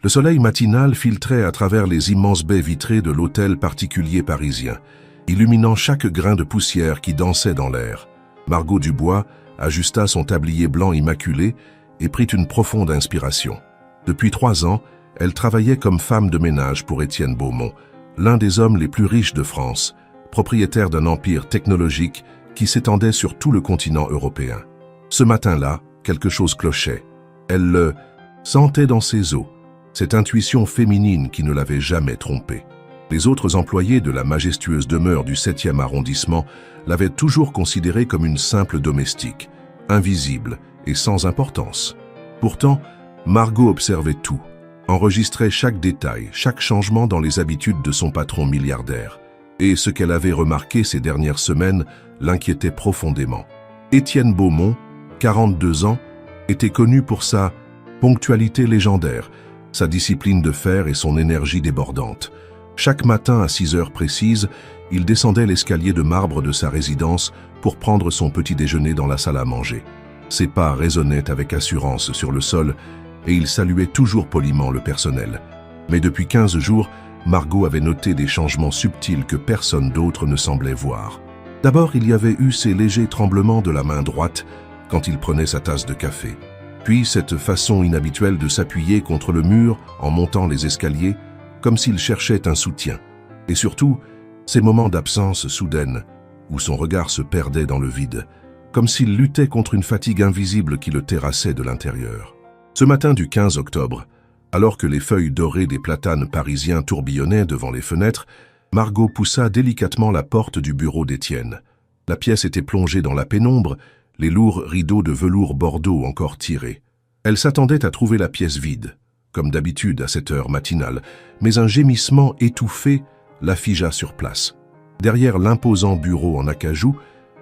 Le soleil matinal filtrait à travers les immenses baies vitrées de l'hôtel particulier parisien, illuminant chaque grain de poussière qui dansait dans l'air. Margot Dubois ajusta son tablier blanc immaculé et prit une profonde inspiration. Depuis 3 ans, elle travaillait comme femme de ménage pour Étienne Beaumont, l'un des hommes les plus riches de France, propriétaire d'un empire technologique qui s'étendait sur tout le continent européen. Ce matin-là, quelque chose clochait. Elle le sentait dans ses os, cette intuition féminine qui ne l'avait jamais trompée. Les autres employés de la majestueuse demeure du 7e arrondissement l'avaient toujours considérée comme une simple domestique, invisible et sans importance. Pourtant, Margot observait tout, enregistrait chaque détail, chaque changement dans les habitudes de son patron milliardaire. Et ce qu'elle avait remarqué ces dernières semaines l'inquiétait profondément. Étienne Beaumont, 42 ans, était connu pour sa ponctualité légendaire, sa discipline de fer et son énergie débordante. Chaque matin à 6 heures précises, il descendait l'escalier de marbre de sa résidence pour prendre son petit déjeuner dans la salle à manger. Ses pas résonnaient avec assurance sur le sol et il saluait toujours poliment le personnel. Mais depuis 15 jours, Margot avait noté des changements subtils que personne d'autre ne semblait voir. D'abord, il y avait eu ces légers tremblements de la main droite quand il prenait sa tasse de café. Puis cette façon inhabituelle de s'appuyer contre le mur en montant les escaliers, comme s'il cherchait un soutien. Et surtout, ces moments d'absence soudaine, où son regard se perdait dans le vide, comme s'il luttait contre une fatigue invisible qui le terrassait de l'intérieur. Ce matin du 15 octobre, alors que les feuilles dorées des platanes parisiens tourbillonnaient devant les fenêtres, Margot poussa délicatement la porte du bureau d'Étienne. La pièce était plongée dans la pénombre, les lourds rideaux de velours bordeaux encore tirés. Elle s'attendait à trouver la pièce vide, comme d'habitude à cette heure matinale, mais un gémissement étouffé la figea sur place. Derrière l'imposant bureau en acajou,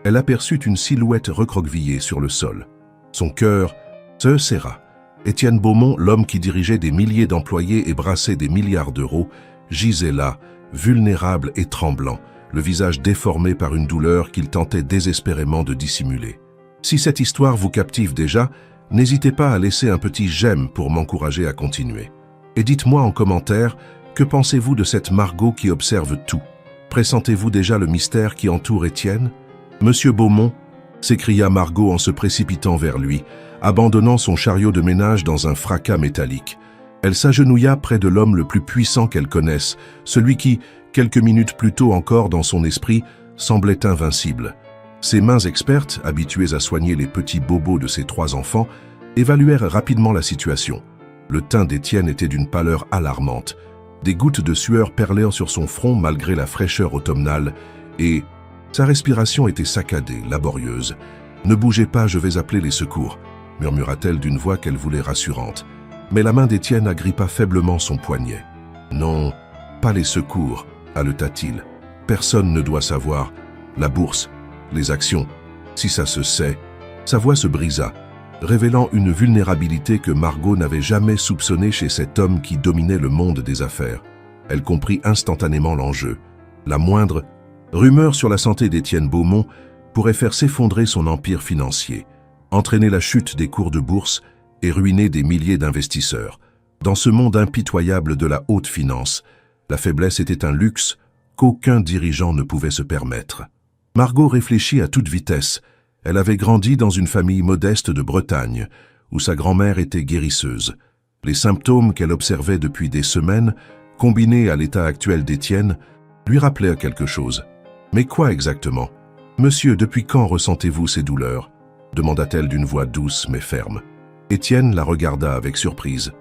elle aperçut une silhouette recroquevillée sur le sol. Son cœur se serra. Étienne Beaumont, l'homme qui dirigeait des milliers d'employés et brassait des milliards d'euros, gisait là, vulnérable et tremblant, le visage déformé par une douleur qu'il tentait désespérément de dissimuler. Si cette histoire vous captive déjà, n'hésitez pas à laisser un petit j'aime pour m'encourager à continuer. Et dites-moi en commentaire, que pensez-vous de cette Margot qui observe tout? Pressentez-vous déjà le mystère qui entoure Étienne? Monsieur Beaumont, s'écria Margot en se précipitant vers lui, abandonnant son chariot de ménage dans un fracas métallique. Elle s'agenouilla près de l'homme le plus puissant qu'elle connaisse, celui qui, quelques minutes plus tôt encore dans son esprit, semblait invincible. Ses mains expertes, habituées à soigner les petits bobos de ses 3 enfants, évaluèrent rapidement la situation. Le teint d'Étienne était d'une pâleur alarmante. Des gouttes de sueur perlèrent sur son front malgré la fraîcheur automnale, et sa respiration était saccadée, laborieuse. « Ne bougez pas, je vais appeler les secours », murmura-t-elle d'une voix qu'elle voulait rassurante. Mais la main d'Étienne agrippa faiblement son poignet. « Non, pas les secours », haleta-t-il. « Personne ne doit savoir. La bourse, les actions. Si ça se sait. » Sa voix se brisa, révélant une vulnérabilité que Margot n'avait jamais soupçonnée chez cet homme qui dominait le monde des affaires. Elle comprit instantanément l'enjeu. La moindre rumeur sur la santé d'Étienne Beaumont pourrait faire s'effondrer son empire financier, entraîner la chute des cours de bourse et ruiner des milliers d'investisseurs. Dans ce monde impitoyable de la haute finance, la faiblesse était un luxe qu'aucun dirigeant ne pouvait se permettre. Margot réfléchit à toute vitesse. Elle avait grandi dans une famille modeste de Bretagne, où sa grand-mère était guérisseuse. Les symptômes qu'elle observait depuis des semaines, combinés à l'état actuel d'Étienne, lui rappelaient quelque chose. Mais quoi exactement? « Monsieur, depuis quand ressentez-vous ces douleurs ?» demanda-t-elle d'une voix douce mais ferme. Étienne la regarda avec surprise.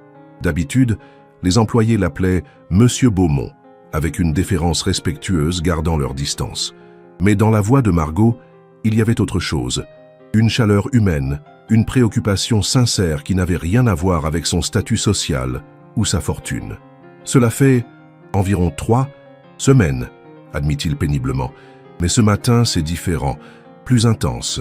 D'habitude, les employés l'appelaient « Monsieur Beaumont », avec une déférence respectueuse gardant leur distance. Mais dans la voix de Margot, il y avait autre chose, une chaleur humaine, une préoccupation sincère qui n'avait rien à voir avec son statut social ou sa fortune. « Cela fait environ 3 semaines, admit-il péniblement. Mais ce matin, c'est différent, plus intense. »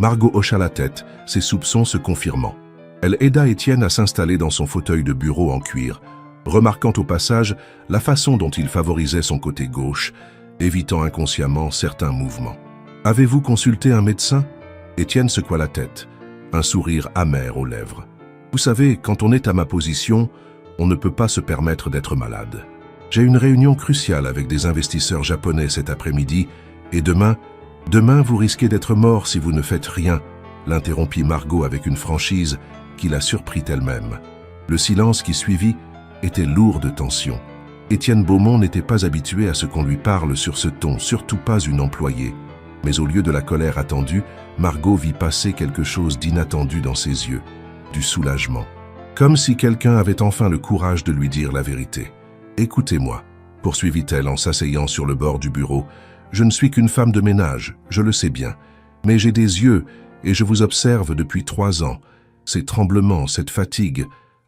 Margot hocha la tête, ses soupçons se confirmant. Elle aida Étienne à s'installer dans son fauteuil de bureau en cuir, remarquant au passage la façon dont il favorisait son côté gauche, évitant inconsciemment certains mouvements. « Avez-vous consulté un médecin ?» Étienne secoua la tête, un sourire amer aux lèvres. « Vous savez, quand on est à ma position, On ne peut pas se permettre d'être malade. J'ai une réunion cruciale avec des investisseurs japonais cet après-midi, et demain vous risquez d'être mort si vous ne faites rien, l'interrompit Margot avec une franchise qui la surprit elle-même. Le silence qui suivit était lourd de tension. Étienne Beaumont n'était pas habitué à ce qu'on lui parle sur ce ton, surtout pas une employée. Mais au lieu de la colère attendue, Margot vit passer quelque chose d'inattendu dans ses yeux, du soulagement. Comme si quelqu'un avait enfin le courage de lui dire la vérité. « Écoutez-moi », poursuivit-elle en s'asseyant sur le bord du bureau. « Je ne suis qu'une femme de ménage, je le sais bien. Mais j'ai des yeux et je vous observe depuis 3 ans. Ces tremblements, cette fatigue,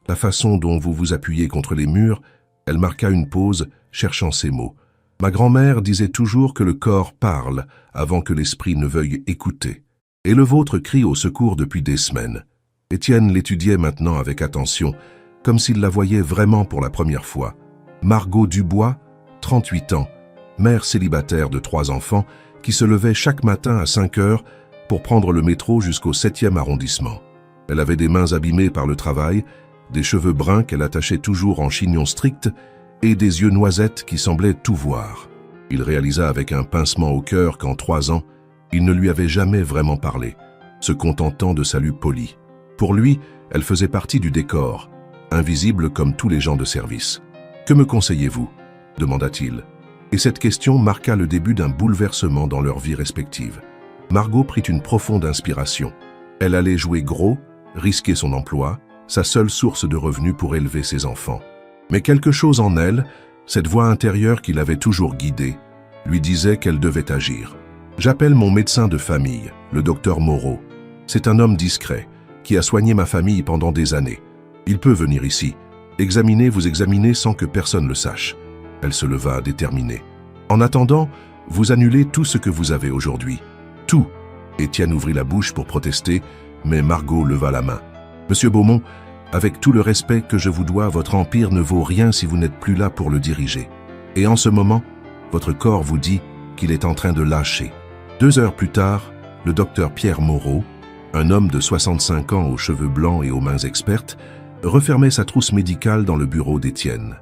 la façon dont vous vous appuyez contre les murs. » Elle marqua une pause, cherchant ses mots. « Ma grand-mère disait toujours que le corps parle avant que l'esprit ne veuille écouter. Et le vôtre crie au secours depuis des semaines. » Étienne l'étudiait maintenant avec attention, comme s'il la voyait vraiment pour la première fois. Margot Dubois, 38 ans, mère célibataire de 3 enfants, qui se levait chaque matin à 5 heures pour prendre le métro jusqu'au 7e arrondissement. Elle avait des mains abîmées par le travail, des cheveux bruns qu'elle attachait toujours en chignon strict et des yeux noisettes qui semblaient tout voir. Il réalisa avec un pincement au cœur qu'en 3 ans, il ne lui avait jamais vraiment parlé, se contentant de saluts polis. Pour lui, elle faisait partie du décor, invisible comme tous les gens de service. « Que me conseillez-vous » demanda-t-il. Et cette question marqua le début d'un bouleversement dans leurs vies respectives. Margot prit une profonde inspiration. Elle allait jouer gros, risquer son emploi, sa seule source de revenus pour élever ses enfants. Mais quelque chose en elle, cette voix intérieure qui l'avait toujours guidée, lui disait qu'elle devait agir. « J'appelle mon médecin de famille, le docteur Moreau. C'est un homme discret, qui a soigné ma famille pendant des années. Il peut venir ici, vous examiner sans que personne le sache. » Elle se leva déterminée. « En attendant, vous annulez tout ce que vous avez aujourd'hui. Tout. » Étienne ouvrit la bouche pour protester, mais Margot leva la main. « Monsieur Beaumont, avec tout le respect que je vous dois, votre empire ne vaut rien si vous n'êtes plus là pour le diriger. Et en ce moment, votre corps vous dit qu'il est en train de lâcher. » 2 heures plus tard, le docteur Pierre Moreau, un homme de 65 ans aux cheveux blancs et aux mains expertes, refermait sa trousse médicale dans le bureau d'Étienne.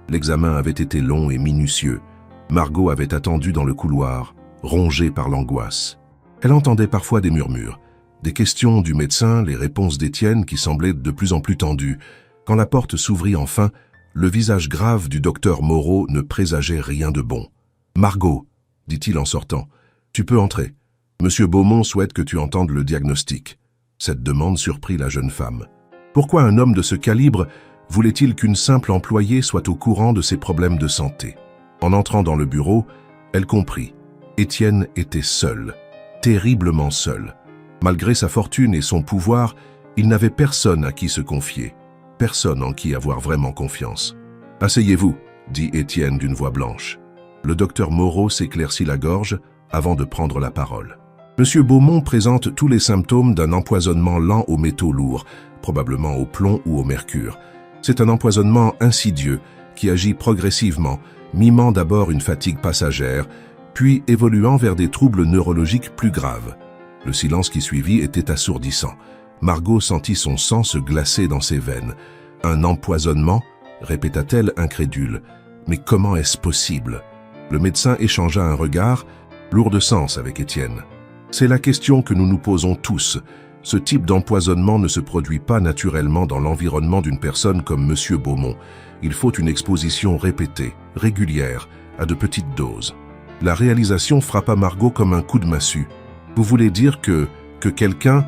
L'examen avait été long et minutieux. Margot avait attendu dans le couloir, rongée par l'angoisse. Elle entendait parfois des murmures, des questions du médecin, les réponses d'Étienne qui semblaient de plus en plus tendues. Quand la porte s'ouvrit enfin, le visage grave du docteur Moreau ne présageait rien de bon. « Margot, » dit-il en sortant, « tu peux entrer. Monsieur Beaumont souhaite que tu entendes le diagnostic. » Cette demande surprit la jeune femme. Pourquoi un homme de ce calibre voulait-il qu'une simple employée soit au courant de ses problèmes de santé? En entrant dans le bureau, elle comprit. Étienne était seul, terriblement seul. Malgré sa fortune et son pouvoir, il n'avait personne à qui se confier, personne en qui avoir vraiment confiance. « Asseyez-vous » dit Étienne d'une voix blanche. Le docteur Moreau s'éclaircit la gorge avant de prendre la parole. « Monsieur Beaumont présente tous les symptômes d'un empoisonnement lent aux métaux lourds, probablement au plomb ou au mercure. C'est un empoisonnement insidieux qui agit progressivement, mimant d'abord une fatigue passagère, puis évoluant vers des troubles neurologiques plus graves. » Le silence qui suivit était assourdissant. Margot sentit son sang se glacer dans ses veines. « Un empoisonnement » répéta-t-elle incrédule. « Mais comment est-ce possible ?» Le médecin échangea un regard, lourd de sens avec Étienne. « C'est la question que nous nous posons tous. Ce type d'empoisonnement ne se produit pas naturellement dans l'environnement d'une personne comme Monsieur Beaumont. Il faut une exposition répétée, régulière, à de petites doses. » La réalisation frappa Margot comme un coup de massue. « Vous voulez dire que quelqu'un… »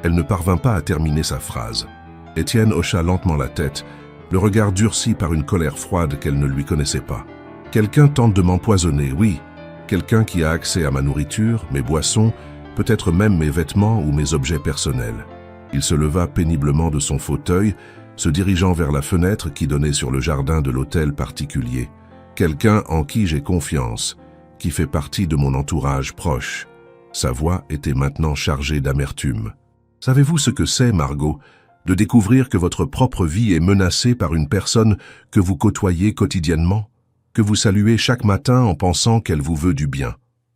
Elle ne parvint pas à terminer sa phrase. Étienne hocha lentement la tête, le regard durci par une colère froide qu'elle ne lui connaissait pas. « Quelqu'un tente de m'empoisonner, oui. Quelqu'un qui a accès à ma nourriture, mes boissons, peut-être même mes vêtements ou mes objets personnels. » Il se leva péniblement de son fauteuil, se dirigeant vers la fenêtre qui donnait sur le jardin de l'hôtel particulier. « Quelqu'un en qui j'ai confiance, qui fait partie de mon entourage proche. » Sa voix était maintenant chargée d'amertume. « Savez-vous ce que c'est, Margot, de découvrir que votre propre vie est menacée par une personne que vous côtoyez quotidiennement, que vous saluez chaque matin en pensant qu'elle vous veut du bien ?»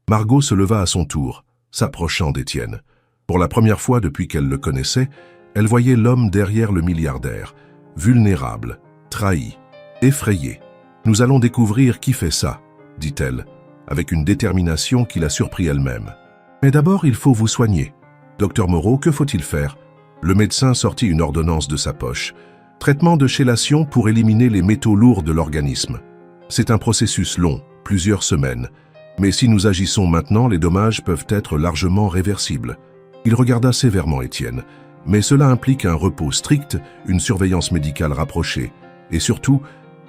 Margot se leva à son tour, s'approchant d'Étienne. Pour la première fois depuis qu'elle le connaissait, elle voyait l'homme derrière le milliardaire, vulnérable, trahi, effrayée. « Nous allons découvrir qui fait ça, dit-elle, avec une détermination qui l'a surpris elle-même. Mais d'abord, il faut vous soigner. Docteur Moreau, que faut-il faire ?» Le médecin sortit une ordonnance de sa poche. Traitement de chélation pour éliminer les métaux lourds de l'organisme. C'est un processus long, plusieurs semaines. Mais si nous agissons maintenant, les dommages peuvent être largement réversibles. Il regarda sévèrement Étienne. Mais cela implique un repos strict, une surveillance médicale rapprochée. Et surtout,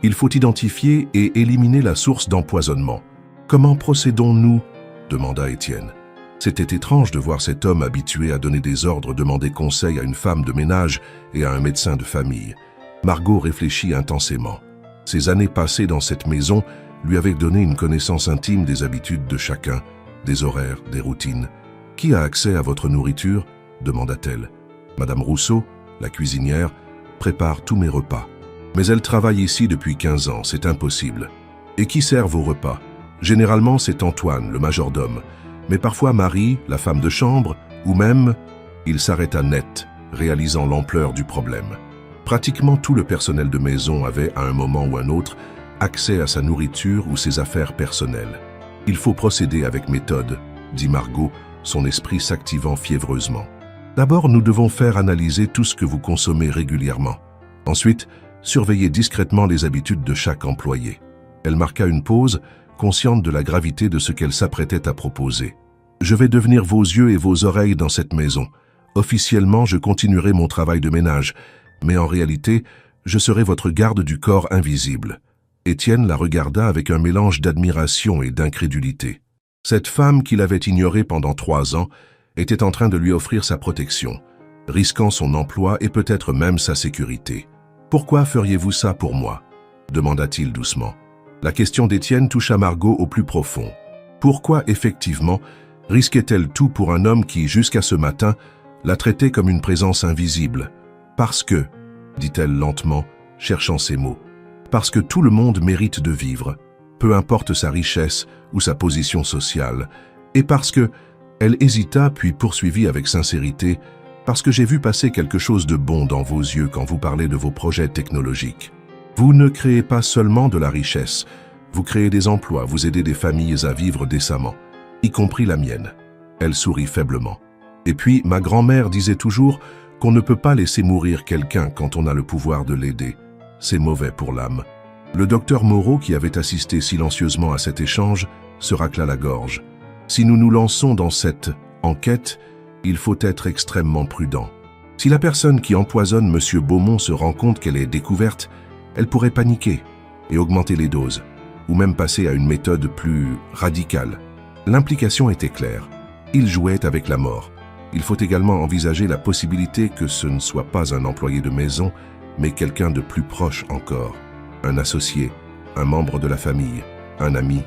il faut identifier et éliminer la source d'empoisonnement. « Comment procédons-nous » demanda Étienne. C'était étrange de voir cet homme habitué à donner des ordres demander conseil à une femme de ménage et à un médecin de famille. Margot réfléchit intensément. Ses années passées dans cette maison lui avaient donné une connaissance intime des habitudes de chacun, des horaires, des routines. « Qui a accès à votre nourriture » demanda-t-elle. « Madame Rousseau, la cuisinière, prépare tous mes repas. Mais elle travaille ici depuis 15 ans, c'est impossible. Et qui sert vos repas ? Généralement, c'est Antoine, le majordome. Mais parfois Marie, la femme de chambre, ou même, il s'arrêta net, réalisant l'ampleur du problème. Pratiquement tout le personnel de maison avait, à un moment ou un autre, accès à sa nourriture ou ses affaires personnelles. « Il faut procéder avec méthode », dit Margot, son esprit s'activant fiévreusement. « D'abord, nous devons faire analyser tout ce que vous consommez régulièrement. Ensuite, surveiller discrètement les habitudes de chaque employé. » Elle marqua une pause, consciente de la gravité de ce qu'elle s'apprêtait à proposer. « Je vais devenir vos yeux et vos oreilles dans cette maison. Officiellement, je continuerai mon travail de ménage, mais en réalité, je serai votre garde du corps invisible. » Étienne la regarda avec un mélange d'admiration et d'incrédulité. Cette femme qu'il avait ignorée pendant 3 ans était en train de lui offrir sa protection, risquant son emploi et peut-être même sa sécurité. « Pourquoi feriez-vous ça pour moi ?» demanda-t-il doucement. La question d'Étienne toucha Margot au plus profond. Pourquoi, effectivement, risquait-elle tout pour un homme qui, jusqu'à ce matin, la traitait comme une présence invisible ? « Parce que, dit-elle lentement, cherchant ses mots, parce que tout le monde mérite de vivre, peu importe sa richesse ou sa position sociale, et parce que, elle hésita puis poursuivit avec sincérité, parce que j'ai vu passer quelque chose de bon dans vos yeux quand vous parlez de vos projets technologiques. Vous ne créez pas seulement de la richesse, vous créez des emplois, vous aidez des familles à vivre décemment, y compris la mienne. » Elle sourit faiblement. « Et puis, ma grand-mère disait toujours qu'on ne peut pas laisser mourir quelqu'un quand on a le pouvoir de l'aider. C'est mauvais pour l'âme. » Le docteur Moreau, qui avait assisté silencieusement à cet échange, se racla la gorge. « Si nous nous lançons dans cette enquête, il faut être extrêmement prudent. Si la personne qui empoisonne M. Beaumont se rend compte qu'elle est découverte, elle pourrait paniquer et augmenter les doses, ou même passer à une méthode plus radicale. » L'implication était claire. Il jouait avec la mort. Il faut également envisager la possibilité que ce ne soit pas un employé de maison, mais quelqu'un de plus proche encore. Un associé, un membre de la famille, un ami.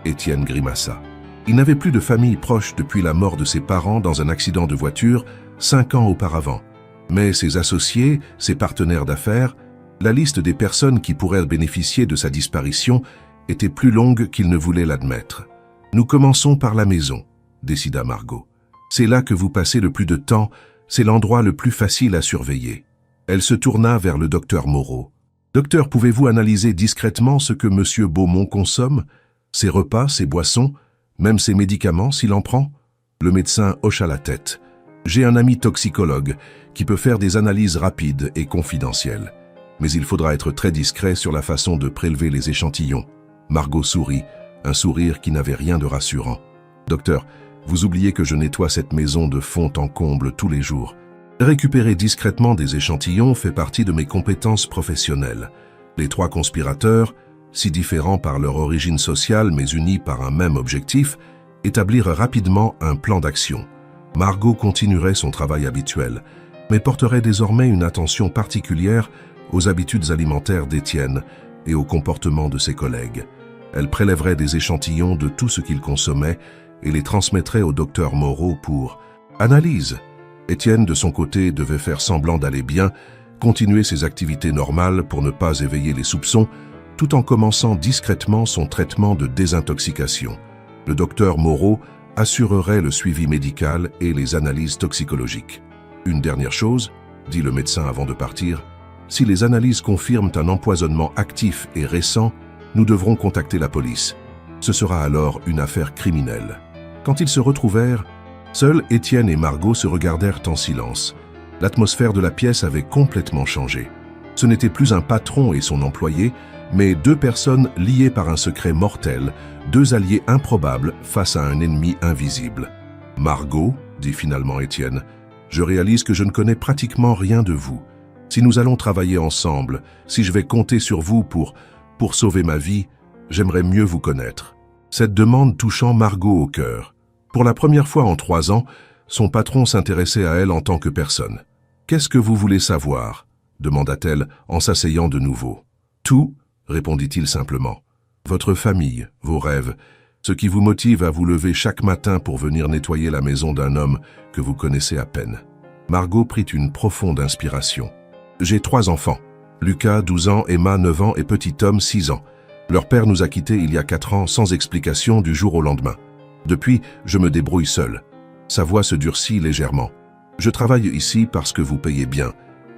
Étienne grimaça. Il n'avait plus de famille proche depuis la mort de ses parents dans un accident de voiture 5 ans auparavant. Mais ses associés, ses partenaires d'affaires, la liste des personnes qui pourraient bénéficier de sa disparition était plus longue qu'il ne voulait l'admettre. « Nous commençons par la maison », décida Margot. « C'est là que vous passez le plus de temps, c'est l'endroit le plus facile à surveiller. » Elle se tourna vers le docteur Moreau. « Docteur, pouvez-vous analyser discrètement ce que M. Beaumont consomme? Ses repas, ses boissons, même ses médicaments s'il en prend ?» Le médecin hocha la tête. « J'ai un ami toxicologue qui peut faire des analyses rapides et confidentielles. Mais il faudra être très discret sur la façon de prélever les échantillons. » Margot sourit, un sourire qui n'avait rien de rassurant. « Docteur, vous oubliez que je nettoie cette maison de fond en comble tous les jours. Récupérer discrètement des échantillons fait partie de mes compétences professionnelles. Les 3 conspirateurs, si différents par leur origine sociale mais unis par un même objectif, établirent rapidement un plan d'action. Margot continuerait son travail habituel, mais porterait désormais une attention particulière aux habitudes alimentaires d'Étienne et au comportement de ses collègues. Elle prélèverait des échantillons de tout ce qu'il consommait et les transmettrait au docteur Moreau pour analyse. Étienne, de son côté, devait faire semblant d'aller bien, continuer ses activités normales pour ne pas éveiller les soupçons, tout en commençant discrètement son traitement de désintoxication. Le docteur Moreau assurerait le suivi médical et les analyses toxicologiques. « Une dernière chose, » dit le médecin avant de partir, « Si les analyses confirment un empoisonnement actif et récent, nous devrons contacter la police. Ce sera alors une affaire criminelle. Quand ils se retrouvèrent, seuls Étienne et Margot se regardèrent en silence. L'atmosphère de la pièce avait complètement changé. Ce n'était plus un patron et son employé, mais deux personnes liées par un secret mortel, deux alliés improbables face à un ennemi invisible. « Margot, dit finalement Étienne, je réalise que je ne connais pratiquement rien de vous. Si nous allons travailler ensemble, si je vais compter sur vous pour sauver ma vie, j'aimerais mieux vous connaître. » Cette demande touchant Margot au cœur. Pour la première fois en 3 ans, son patron s'intéressait à elle en tant que personne. « Qu'est-ce que vous voulez savoir ?» demanda-t-elle en s'asseyant de nouveau. « Tout, répondit-il simplement. Votre famille, vos rêves, ce qui vous motive à vous lever chaque matin pour venir nettoyer la maison d'un homme que vous connaissez à peine. » Margot prit une profonde inspiration. « J'ai 3 enfants. Lucas, 12 ans, Emma, 9 ans et petit Tom, 6 ans. Leur père nous a quittés il y a 4 ans sans explication du jour au lendemain. Depuis, je me débrouille seul. » Sa voix se durcit légèrement. « Je travaille ici parce que vous payez bien,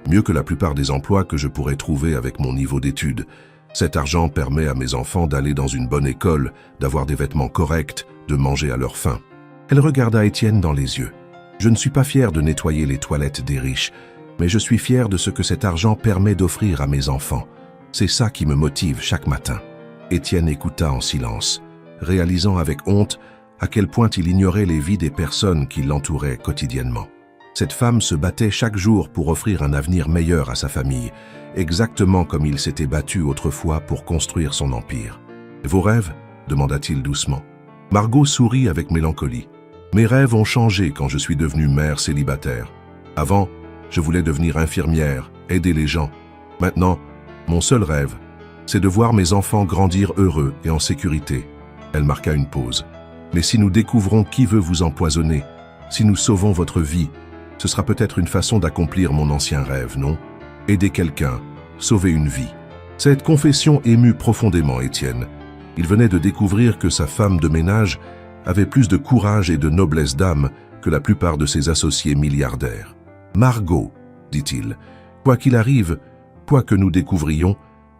mieux que la plupart des emplois que je pourrais trouver avec mon niveau d'études. Cet argent permet à mes enfants d'aller dans une bonne école, d'avoir des vêtements corrects, de manger à leur faim. » Elle regarda Étienne dans les yeux. « Je ne suis pas fier de nettoyer les toilettes des riches, mais je suis fier de ce que cet argent permet d'offrir à mes enfants. C'est ça qui me motive chaque matin. » Étienne écouta en silence, réalisant avec honte à quel point il ignorait les vies des personnes qui l'entouraient quotidiennement. Cette femme se battait chaque jour pour offrir un avenir meilleur à sa famille, exactement comme il s'était battu autrefois pour construire son empire. « Vos rêves ?» demanda-t-il doucement. Margot sourit avec mélancolie. « Mes rêves ont changé quand je suis devenue mère célibataire. Avant, je voulais devenir infirmière, aider les gens. Maintenant, mon seul rêve, c'est de voir mes enfants grandir heureux et en sécurité. » Elle marqua une pause. « Mais si nous découvrons qui veut vous empoisonner, si nous sauvons votre vie, ce sera peut-être une façon d'accomplir mon ancien rêve, non? Aider quelqu'un, sauver une vie. » Cette confession émut profondément Étienne. Il venait de découvrir que sa femme de ménage avait plus de courage et de noblesse d'âme que la plupart de ses associés milliardaires. « Margot, dit-il, quoi qu'il arrive, quoi que nous découvrions,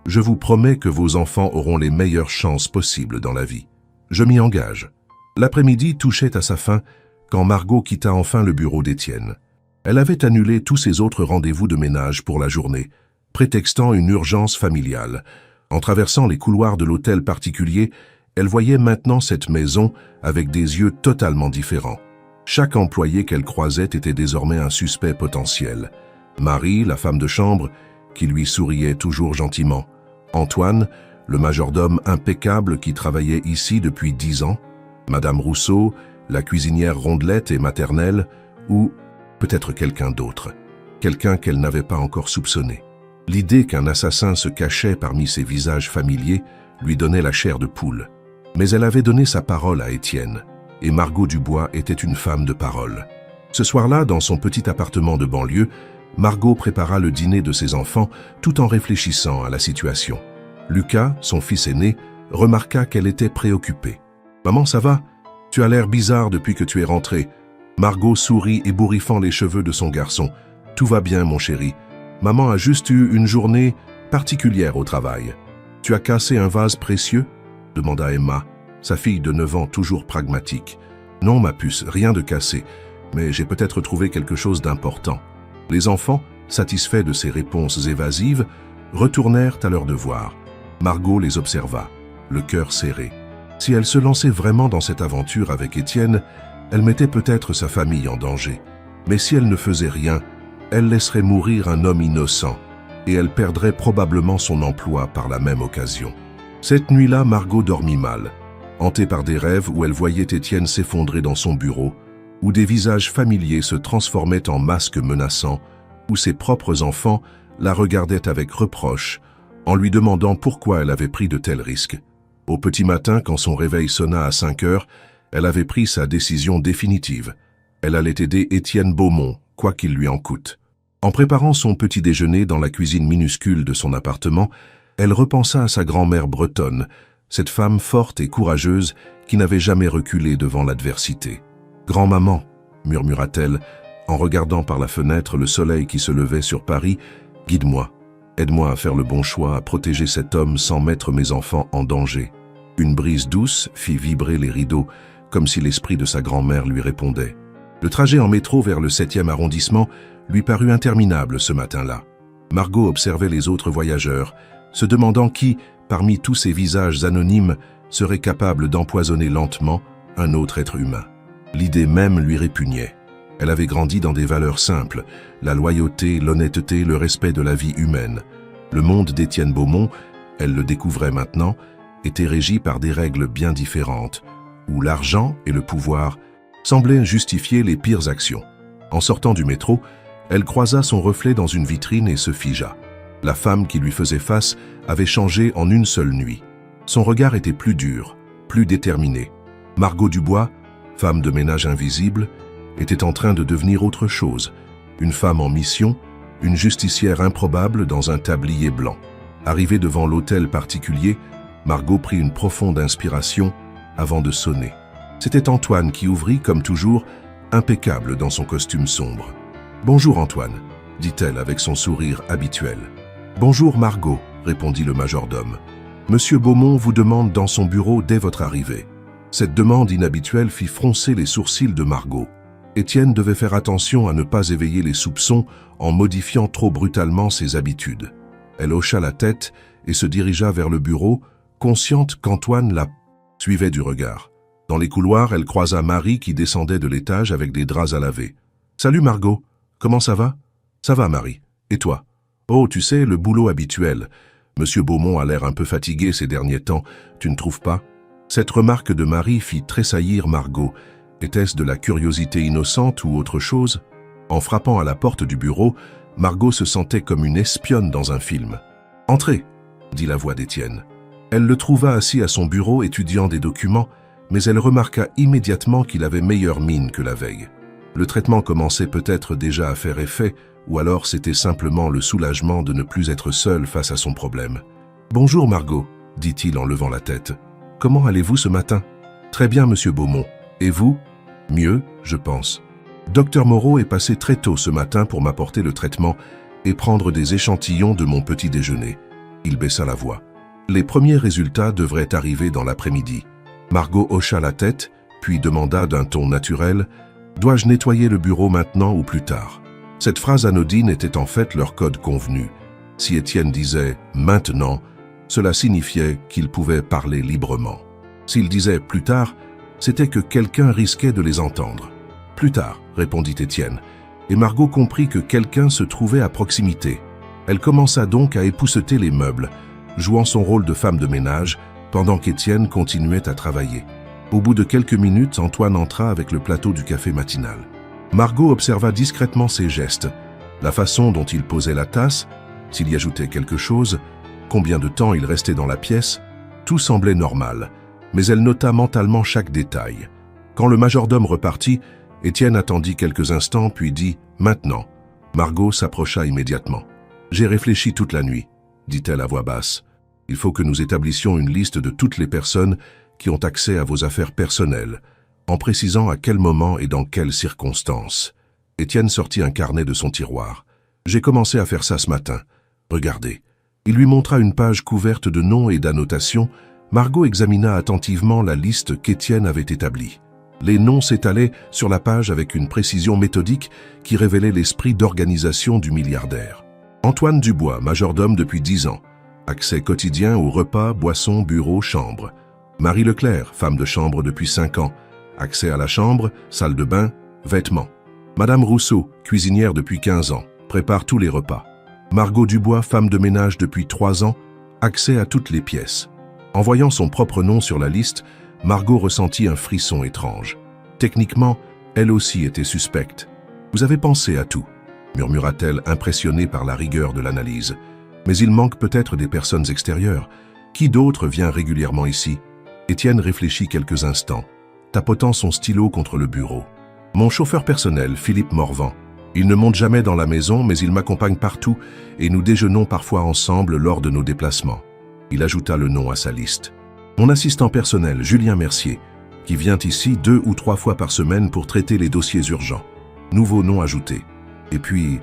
je vous promets que vos enfants auront les meilleures chances possibles dans la vie. Je m'y engage. » L'après-midi touchait à sa fin quand Margot quitta enfin le bureau d'Étienne. Elle avait annulé tous ses autres rendez-vous de ménage pour la journée, prétextant une urgence familiale. En traversant les couloirs de l'hôtel particulier, elle voyait maintenant cette maison avec des yeux totalement différents. Chaque employé qu'elle croisait était désormais un suspect potentiel. Marie, la femme de chambre, qui lui souriait toujours gentiment. Antoine, le majordome impeccable qui travaillait ici depuis 10 ans. Madame Rousseau, la cuisinière rondelette et maternelle, ou peut-être quelqu'un d'autre, quelqu'un qu'elle n'avait pas encore soupçonné. L'idée qu'un assassin se cachait parmi ces visages familiers lui donnait la chair de poule. Mais elle avait donné sa parole à Étienne, et Margot Dubois était une femme de parole. Ce soir-là, dans son petit appartement de banlieue, Margot prépara le dîner de ses enfants tout en réfléchissant à la situation. Lucas, son fils aîné, remarqua qu'elle était préoccupée. « Maman, ça va? Tu as l'air bizarre depuis que tu es rentrée. » Margot sourit, ébouriffant les cheveux de son garçon. « Tout va bien, mon chéri. Maman a juste eu une journée particulière au travail. »« Tu as cassé un vase précieux ?» demanda Emma, sa fille de 9 ans toujours pragmatique. « Non, ma puce, rien de cassé, mais j'ai peut-être trouvé quelque chose d'important. » Les enfants, satisfaits de ces réponses évasives, retournèrent à leurs devoirs. Margot les observa, le cœur serré. Si elle se lançait vraiment dans cette aventure avec Étienne, elle mettait peut-être sa famille en danger. Mais si elle ne faisait rien, elle laisserait mourir un homme innocent, et elle perdrait probablement son emploi par la même occasion. Cette nuit-là, Margot dormit mal, hantée par des rêves où elle voyait Étienne s'effondrer dans son bureau, où des visages familiers se transformaient en masques menaçants, où ses propres enfants la regardaient avec reproche, en lui demandant pourquoi elle avait pris de tels risques. Au petit matin, quand son réveil sonna à 5 heures, elle avait pris sa décision définitive. Elle allait aider Étienne Beaumont, quoi qu'il lui en coûte. En préparant son petit déjeuner dans la cuisine minuscule de son appartement, elle repensa à sa grand-mère bretonne, cette femme forte et courageuse qui n'avait jamais reculé devant l'adversité. « Grand-maman » murmura-t-elle, en regardant par la fenêtre le soleil qui se levait sur Paris, « guide-moi. Aide-moi à faire le bon choix, à protéger cet homme sans mettre mes enfants en danger. Une brise douce fit vibrer les rideaux, comme si l'esprit de sa grand-mère lui répondait. Le trajet en métro vers le 7e arrondissement lui parut interminable ce matin-là. Margot observait les autres voyageurs, se demandant qui, parmi tous ces visages anonymes, serait capable d'empoisonner lentement un autre être humain. L'idée même lui répugnait. Elle avait grandi dans des valeurs simples, la loyauté, l'honnêteté, le respect de la vie humaine. Le monde d'Étienne Beaumont, elle le découvrait maintenant, était régi par des règles bien différentes, où l'argent et le pouvoir semblaient justifier les pires actions. En sortant du métro, elle croisa son reflet dans une vitrine et se figea. La femme qui lui faisait face avait changé en une seule nuit. Son regard était plus dur, plus déterminé. Margot Dubois, femme de ménage invisible, était en train de devenir autre chose, une femme en mission, une justicière improbable dans un tablier blanc. Arrivée devant l'hôtel particulier, Margot prit une profonde inspiration avant de sonner. C'était Antoine qui ouvrit, comme toujours, impeccable dans son costume sombre. « Bonjour Antoine », dit-elle avec son sourire habituel. « Bonjour Margot », répondit le majordome. « Monsieur Beaumont vous demande dans son bureau dès votre arrivée. » Cette demande inhabituelle fit froncer les sourcils de Margot. Étienne devait faire attention à ne pas éveiller les soupçons en modifiant trop brutalement ses habitudes. Elle hocha la tête et se dirigea vers le bureau, consciente qu'Antoine la suivait du regard. Dans les couloirs, elle croisa Marie qui descendait de l'étage avec des draps à laver. « Salut Margot, comment ça va ?»« Ça va Marie, et toi ?»« Oh, tu sais, le boulot habituel. Monsieur Beaumont a l'air un peu fatigué ces derniers temps, tu ne trouves pas ?» Cette remarque de Marie fit tressaillir Margot. Était-ce de la curiosité innocente ou autre chose? En frappant à la porte du bureau, Margot se sentait comme une espionne dans un film. « Entrez !» dit la voix d'Étienne. Elle le trouva assis à son bureau étudiant des documents, mais elle remarqua immédiatement qu'il avait meilleure mine que la veille. Le traitement commençait peut-être déjà à faire effet, ou alors c'était simplement le soulagement de ne plus être seul face à son problème. « Bonjour Margot », dit-il en levant la tête. « Comment allez-vous ce matin ?»« Très bien, monsieur Beaumont. Et vous ?»« Mieux, je pense. Docteur Moreau est passé très tôt ce matin pour m'apporter le traitement et prendre des échantillons de mon petit déjeuner. » Il baissa la voix. « Les premiers résultats devraient arriver dans l'après-midi. » Margot hocha la tête, puis demanda d'un ton naturel « Dois-je nettoyer le bureau maintenant ou plus tard ?» Cette phrase anodine était en fait leur code convenu. Si Étienne disait « maintenant », cela signifiait qu'il pouvait parler librement. S'il disait « plus tard », c'était que quelqu'un risquait de les entendre. « Plus tard », répondit Étienne, et Margot comprit que quelqu'un se trouvait à proximité. Elle commença donc à épousseter les meubles, jouant son rôle de femme de ménage, pendant qu'Étienne continuait à travailler. Au bout de quelques minutes, Antoine entra avec le plateau du café matinal. Margot observa discrètement ses gestes, la façon dont il posait la tasse, s'il y ajoutait quelque chose, combien de temps il restait dans la pièce, tout semblait normal, mais elle nota mentalement chaque détail. Quand le majordome repartit, Étienne attendit quelques instants puis dit « Maintenant ». Margot s'approcha immédiatement. « J'ai réfléchi toute la nuit », dit-elle à voix basse. « Il faut que nous établissions une liste de toutes les personnes qui ont accès à vos affaires personnelles, en précisant à quel moment et dans quelles circonstances. » Étienne sortit un carnet de son tiroir. « J'ai commencé à faire ça ce matin. Regardez. » Il lui montra une page couverte de noms et d'annotations. Margot examina attentivement la liste qu'Étienne avait établie. Les noms s'étalaient sur la page avec une précision méthodique qui révélait l'esprit d'organisation du milliardaire. Antoine Dubois, majordome depuis 10 ans. Accès quotidien aux repas, boissons, bureaux, chambres. Marie Leclerc, femme de chambre depuis 5 ans. Accès à la chambre, salle de bain, vêtements. Madame Rousseau, cuisinière depuis 15 ans. Prépare tous les repas. Margot Dubois, femme de ménage depuis 3 ans. Accès à toutes les pièces. En voyant son propre nom sur la liste, Margot ressentit un frisson étrange. Techniquement, elle aussi était suspecte. « Vous avez pensé à tout », murmura-t-elle, impressionnée par la rigueur de l'analyse. « Mais il manque peut-être des personnes extérieures. Qui d'autre vient régulièrement ici ?» Étienne réfléchit quelques instants, tapotant son stylo contre le bureau. « Mon chauffeur personnel, Philippe Morvan. Il ne monte jamais dans la maison, mais il m'accompagne partout et nous déjeunons parfois ensemble lors de nos déplacements. » Il ajouta le nom à sa liste. « Mon assistant personnel, Julien Mercier, qui vient ici 2 ou 3 fois par semaine pour traiter les dossiers urgents. » Nouveau nom ajouté. Et puis,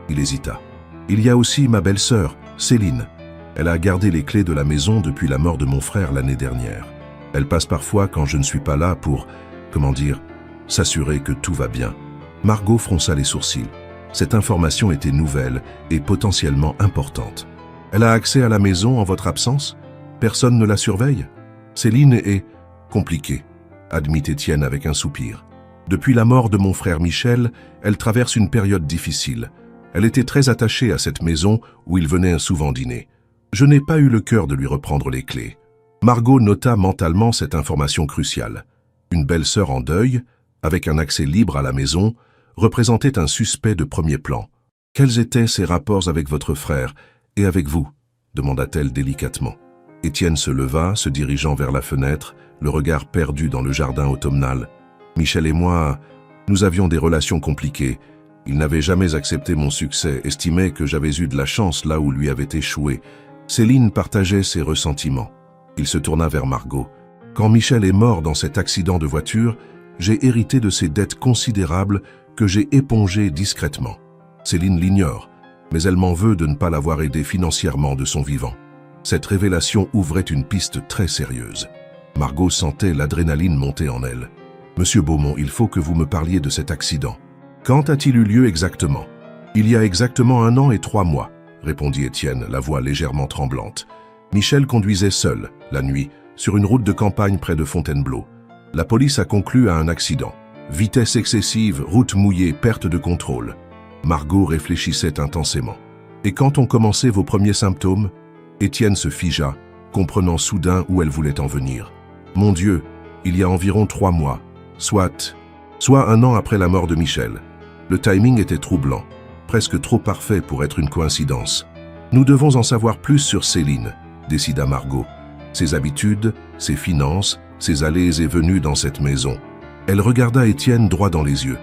il hésita. « Il y a aussi ma belle-sœur, Céline. Elle a gardé les clés de la maison depuis la mort de mon frère l'année dernière. Elle passe parfois quand je ne suis pas là pour, s'assurer que tout va bien. Margot fronça les sourcils. Cette information était nouvelle et potentiellement importante. Elle a accès à la maison en votre absence? Personne ne la surveille? Céline est compliquée, admit Étienne avec un soupir. Depuis la mort de mon frère Michel, elle traverse une période difficile. Elle était très attachée à cette maison où il venait souvent dîner. Je n'ai pas eu le cœur de lui reprendre les clés. Margot nota mentalement cette information cruciale. Une belle-sœur en deuil, avec un accès libre à la maison, représentait un suspect de premier plan. Quels étaient ses rapports avec votre frère et avec vous? Demanda-t-elle délicatement. Étienne se leva, se dirigeant vers la fenêtre, le regard perdu dans le jardin automnal. Michel et moi, nous avions des relations compliquées. Il n'avait jamais accepté mon succès, estimait que j'avais eu de la chance là où lui avait échoué. Céline partageait ses ressentiments. Il se tourna vers Margot. Quand Michel est mort dans cet accident de voiture, j'ai hérité de ses dettes considérables que j'ai épongées discrètement. Céline l'ignore, mais elle m'en veut de ne pas l'avoir aidé financièrement de son vivant. Cette révélation ouvrait une piste très sérieuse. Margot sentait l'adrénaline monter en elle. Monsieur Beaumont, il faut que vous me parliez de cet accident. Quand a-t-il eu lieu exactement? Il y a exactement 1 an et 3 mois, répondit Étienne, la voix légèrement tremblante. Michel conduisait seul, la nuit, sur une route de campagne près de Fontainebleau. La police a conclu à un accident. Vitesse excessive, route mouillée, perte de contrôle. Margot réfléchissait intensément. Et quand ont commencé vos premiers symptômes? Étienne se figea, comprenant soudain où elle voulait en venir. Mon Dieu, il y a environ 3 mois, soit 1 an après la mort de Michel. Le timing était troublant, presque trop parfait pour être une coïncidence. Nous devons en savoir plus sur Céline, décida Margot. Ses habitudes, ses finances, ses allées et venues dans cette maison. Elle regarda Étienne droit dans les yeux.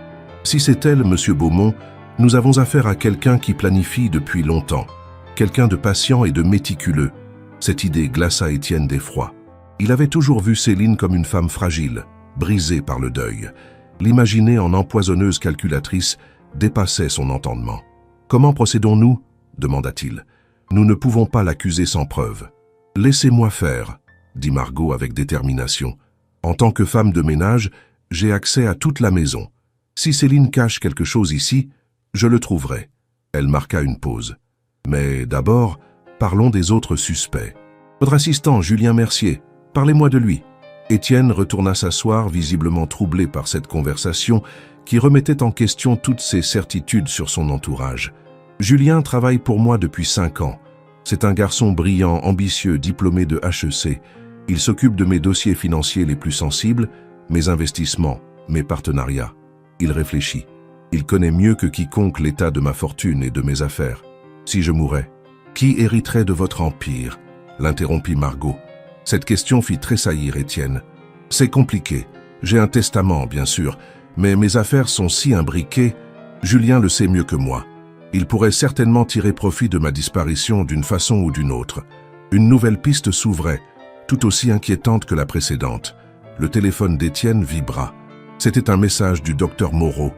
Si c'est elle, monsieur Beaumont, nous avons affaire à quelqu'un qui planifie depuis longtemps. Quelqu'un de patient et de méticuleux. Cette idée glaça Étienne d'effroi. Il avait toujours vu Céline comme une femme fragile, brisée par le deuil. L'imaginer en empoisonneuse calculatrice dépassait son entendement. « Comment procédons-nous » demanda-t-il. « Nous ne pouvons pas l'accuser sans preuve. »« Laissez-moi faire » dit Margot avec détermination. « En tant que femme de ménage, j'ai accès à toute la maison. Si Céline cache quelque chose ici, je le trouverai. » Elle marqua une pause. « Mais d'abord, parlons des autres suspects. Votre assistant, Julien Mercier, parlez-moi de lui. » Étienne retourna s'asseoir, visiblement troublé par cette conversation qui remettait en question toutes ses certitudes sur son entourage. « Julien travaille pour moi depuis 5 ans. C'est un garçon brillant, ambitieux, diplômé de HEC. Il s'occupe de mes dossiers financiers les plus sensibles, mes investissements, mes partenariats. Il réfléchit. Il connaît mieux que quiconque l'état de ma fortune et de mes affaires. Si je mourais, qui hériterait de votre empire ?» l'interrompit Margot. Cette question fit tressaillir Étienne. « C'est compliqué. J'ai un testament, bien sûr, mais mes affaires sont si imbriquées. Julien le sait mieux que moi. Il pourrait certainement tirer profit de ma disparition d'une façon ou d'une autre. Une nouvelle piste s'ouvrait, tout aussi inquiétante que la précédente. Le téléphone d'Étienne vibra. C'était un message du docteur Moreau.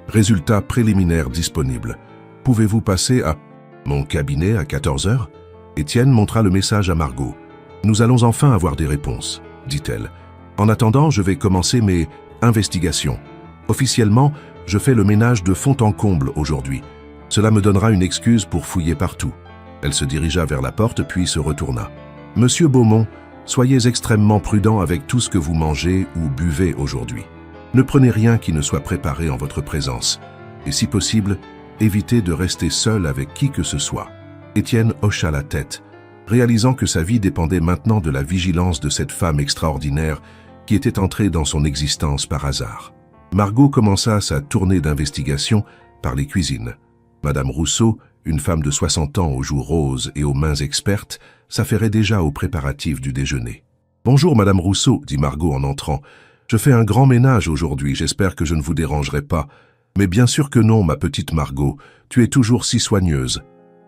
Résultat préliminaire disponible. Pouvez-vous passer à mon cabinet à 14 heures? Étienne montra le message à Margot. Nous allons enfin avoir des réponses, dit-elle. En attendant, je vais commencer mes investigations. Officiellement, je fais le ménage de fond en comble aujourd'hui. Cela me donnera une excuse pour fouiller partout. Elle se dirigea vers la porte puis se retourna. Monsieur Beaumont, soyez extrêmement prudent avec tout ce que vous mangez ou buvez aujourd'hui. Ne prenez rien qui ne soit préparé en votre présence. Et si possible, évitez de rester seul avec qui que ce soit. Étienne hocha la tête, réalisant que sa vie dépendait maintenant de la vigilance de cette femme extraordinaire qui était entrée dans son existence par hasard. Margot commença sa tournée d'investigation par les cuisines. Madame Rousseau, une femme de 60 ans aux joues roses et aux mains expertes, s'affairait déjà aux préparatifs du déjeuner. « Bonjour, Madame Rousseau, dit Margot en entrant. Je fais un grand ménage aujourd'hui, j'espère que je ne vous dérangerai pas. Mais bien sûr que non, ma petite Margot, tu es toujours si soigneuse. »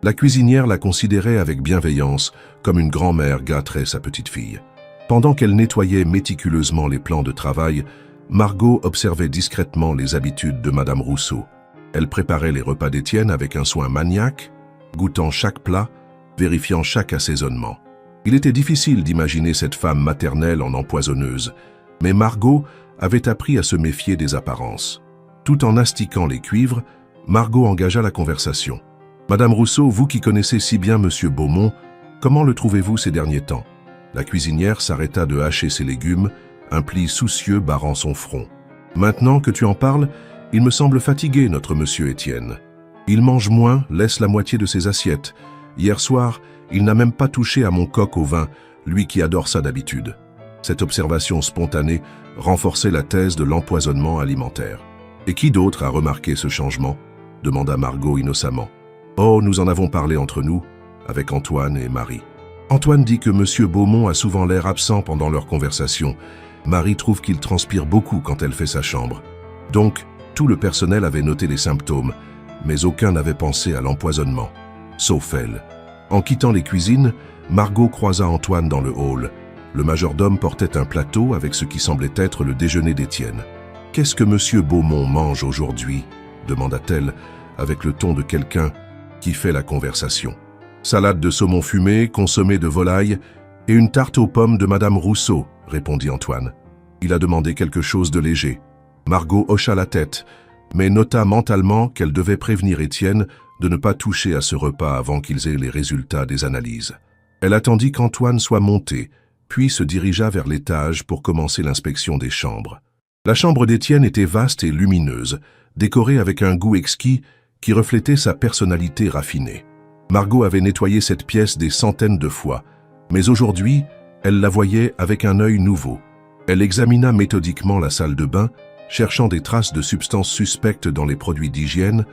La cuisinière la considérait avec bienveillance, comme une grand-mère gâterait sa petite-fille. Pendant qu'elle nettoyait méticuleusement les plans de travail, Margot observait discrètement les habitudes de Madame Rousseau. Elle préparait les repas d'Étienne avec un soin maniaque, goûtant chaque plat, vérifiant chaque assaisonnement. Il était difficile d'imaginer cette femme maternelle en empoisonneuse, mais Margot avait appris à se méfier des apparences. Tout en astiquant les cuivres, Margot engagea la conversation. « Madame Rousseau, vous qui connaissez si bien Monsieur Beaumont, comment le trouvez-vous ces derniers temps ?» La cuisinière s'arrêta de hacher ses légumes, un pli soucieux barrant son front. « Maintenant que tu en parles, il me semble fatigué, notre monsieur Étienne. Il mange moins, laisse la moitié de ses assiettes. Hier soir, il n'a même pas touché à mon coq au vin, lui qui adore ça d'habitude. » Cette observation spontanée renforçait la thèse de l'empoisonnement alimentaire. « Et qui d'autre a remarqué ce changement ?» demanda Margot innocemment. « Oh, nous en avons parlé entre nous, avec Antoine et Marie. » Antoine dit que Monsieur Beaumont a souvent l'air absent pendant leur conversation. Marie trouve qu'il transpire beaucoup quand elle fait sa chambre. Donc, tout le personnel avait noté les symptômes, mais aucun n'avait pensé à l'empoisonnement, sauf elle. En quittant les cuisines, Margot croisa Antoine dans le hall. Le majordome portait un plateau avec ce qui semblait être le déjeuner d'Étienne. « Qu'est-ce que Monsieur Beaumont mange aujourd'hui ?» demanda-t-elle avec le ton de quelqu'un qui fait la conversation. « Salade de saumon fumé, consommé de volaille et une tarte aux pommes de Madame Rousseau », répondit Antoine. Il a demandé quelque chose de léger. Margot hocha la tête, mais nota mentalement qu'elle devait prévenir Étienne de ne pas toucher à ce repas avant qu'ils aient les résultats des analyses. Elle attendit qu'Antoine soit monté, puis se dirigea vers l'étage pour commencer l'inspection des chambres. La chambre d'Étienne était vaste et lumineuse, décorée avec un goût exquis qui reflétait sa personnalité raffinée. Margot avait nettoyé cette pièce des centaines de fois, mais aujourd'hui, elle la voyait avec un œil nouveau. Elle examina méthodiquement la salle de bain, cherchant des traces de substances suspectes dans les produits d'hygiène,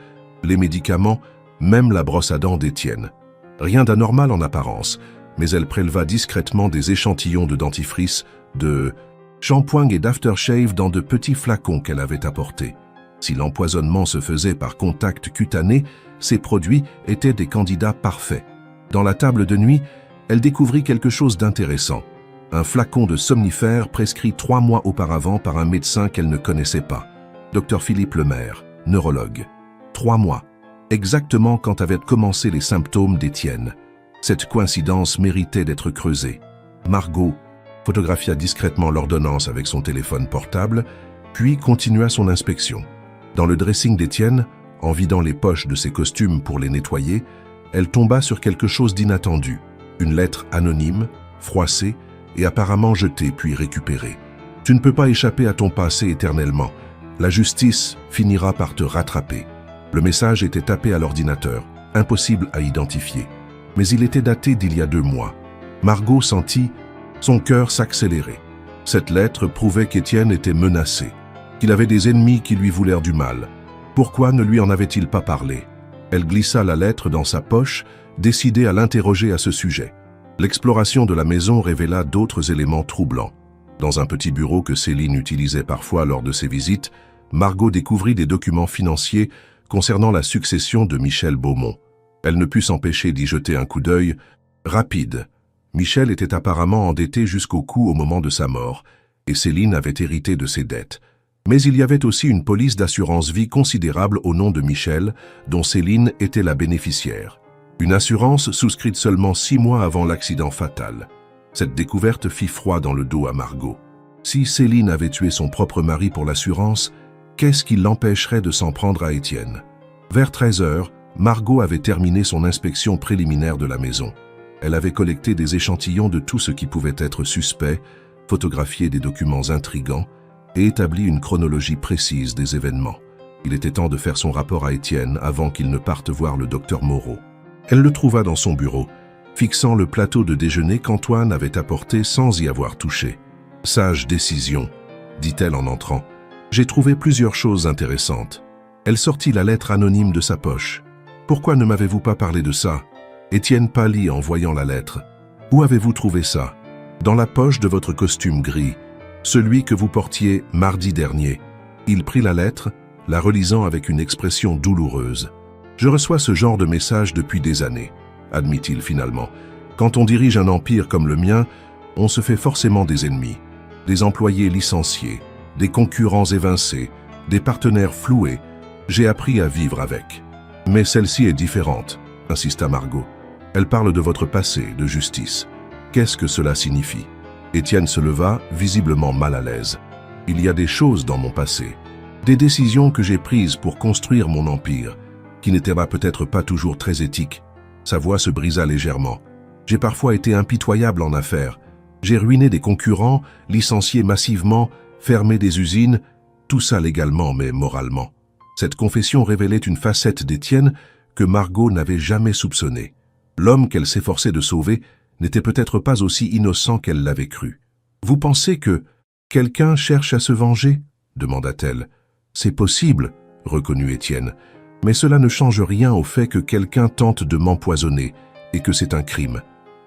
les médicaments, même la brosse à dents d'Étienne. Rien d'anormal en apparence, mais elle préleva discrètement des échantillons de dentifrice, de shampoing et d'aftershave dans de petits flacons qu'elle avait apportés. Si l'empoisonnement se faisait par contact cutané, ces produits étaient des candidats parfaits. Dans la table de nuit, elle découvrit quelque chose d'intéressant. Un flacon de somnifère prescrit 3 mois auparavant par un médecin qu'elle ne connaissait pas, Dr Philippe Lemaire, neurologue. 3 mois, exactement quand avaient commencé les symptômes d'Étienne. Cette coïncidence méritait d'être creusée. Margot photographia discrètement l'ordonnance avec son téléphone portable, puis continua son inspection. Dans le dressing d'Étienne, en vidant les poches de ses costumes pour les nettoyer, elle tomba sur quelque chose d'inattendu. Une lettre anonyme, froissée et apparemment jetée puis récupérée. « Tu ne peux pas échapper à ton passé éternellement. La justice finira par te rattraper. » Le message était tapé à l'ordinateur, impossible à identifier. Mais il était daté d'il y a 2 mois. Margot sentit son cœur s'accélérer. Cette lettre prouvait qu'Étienne était menacé, qu'il avait des ennemis qui lui voulèrent du mal. Pourquoi ne lui en avait-il pas parlé? Elle glissa la lettre dans sa poche, décidée à l'interroger à ce sujet. L'exploration de la maison révéla d'autres éléments troublants. Dans un petit bureau que Céline utilisait parfois lors de ses visites, Margot découvrit des documents financiers concernant la succession de Michel Beaumont. Elle ne put s'empêcher d'y jeter un coup d'œil rapide. Michel était apparemment endetté jusqu'au cou au moment de sa mort, et Céline avait hérité de ses dettes. Mais il y avait aussi une police d'assurance vie considérable au nom de Michel, dont Céline était la bénéficiaire. Une assurance souscrite seulement 6 mois avant l'accident fatal. Cette découverte fit froid dans le dos à Margot. Si Céline avait tué son propre mari pour l'assurance, qu'est-ce qui l'empêcherait de s'en prendre à Étienne? Vers 13 heures, Margot avait terminé son inspection préliminaire de la maison. Elle avait collecté des échantillons de tout ce qui pouvait être suspect, photographié des documents intrigants et établi une chronologie précise des événements. Il était temps de faire son rapport à Étienne avant qu'il ne parte voir le docteur Moreau. Elle le trouva dans son bureau, fixant le plateau de déjeuner qu'Antoine avait apporté sans y avoir touché. « Sage décision », dit-elle en entrant. « J'ai trouvé plusieurs choses intéressantes. » Elle sortit la lettre anonyme de sa poche. « Pourquoi ne m'avez-vous pas parlé de ça ?» Étienne pâlit en voyant la lettre. « Où avez-vous trouvé ça ?»« Dans la poche de votre costume gris, celui que vous portiez mardi dernier. » Il prit la lettre, la relisant avec une expression douloureuse. « Je reçois ce genre de message depuis des années, » admit-il finalement. « Quand on dirige un empire comme le mien, on se fait forcément des ennemis, des employés licenciés, des concurrents évincés, des partenaires floués. J'ai appris à vivre avec. » « Mais celle-ci est différente, » insista Margot. « Elle parle de votre passé, de justice. Qu'est-ce que cela signifie? Étienne se leva, visiblement mal à l'aise. Il y a des choses dans mon passé, des décisions que j'ai prises pour construire mon empire, qui n'étaient peut-être pas toujours très éthiques. Sa voix se brisa légèrement. J'ai parfois été impitoyable en affaires. J'ai ruiné des concurrents, licencié massivement, fermé des usines, tout ça légalement mais moralement. Cette confession révélait une facette d'Étienne que Margot n'avait jamais soupçonnée. L'homme qu'elle s'efforçait de sauver n'était peut-être pas aussi innocent qu'elle l'avait cru. « Vous pensez que quelqu'un cherche à se venger ?» demanda-t-elle. « C'est possible, » reconnut Étienne, « mais cela ne change rien au fait que quelqu'un tente de m'empoisonner et que c'est un crime. »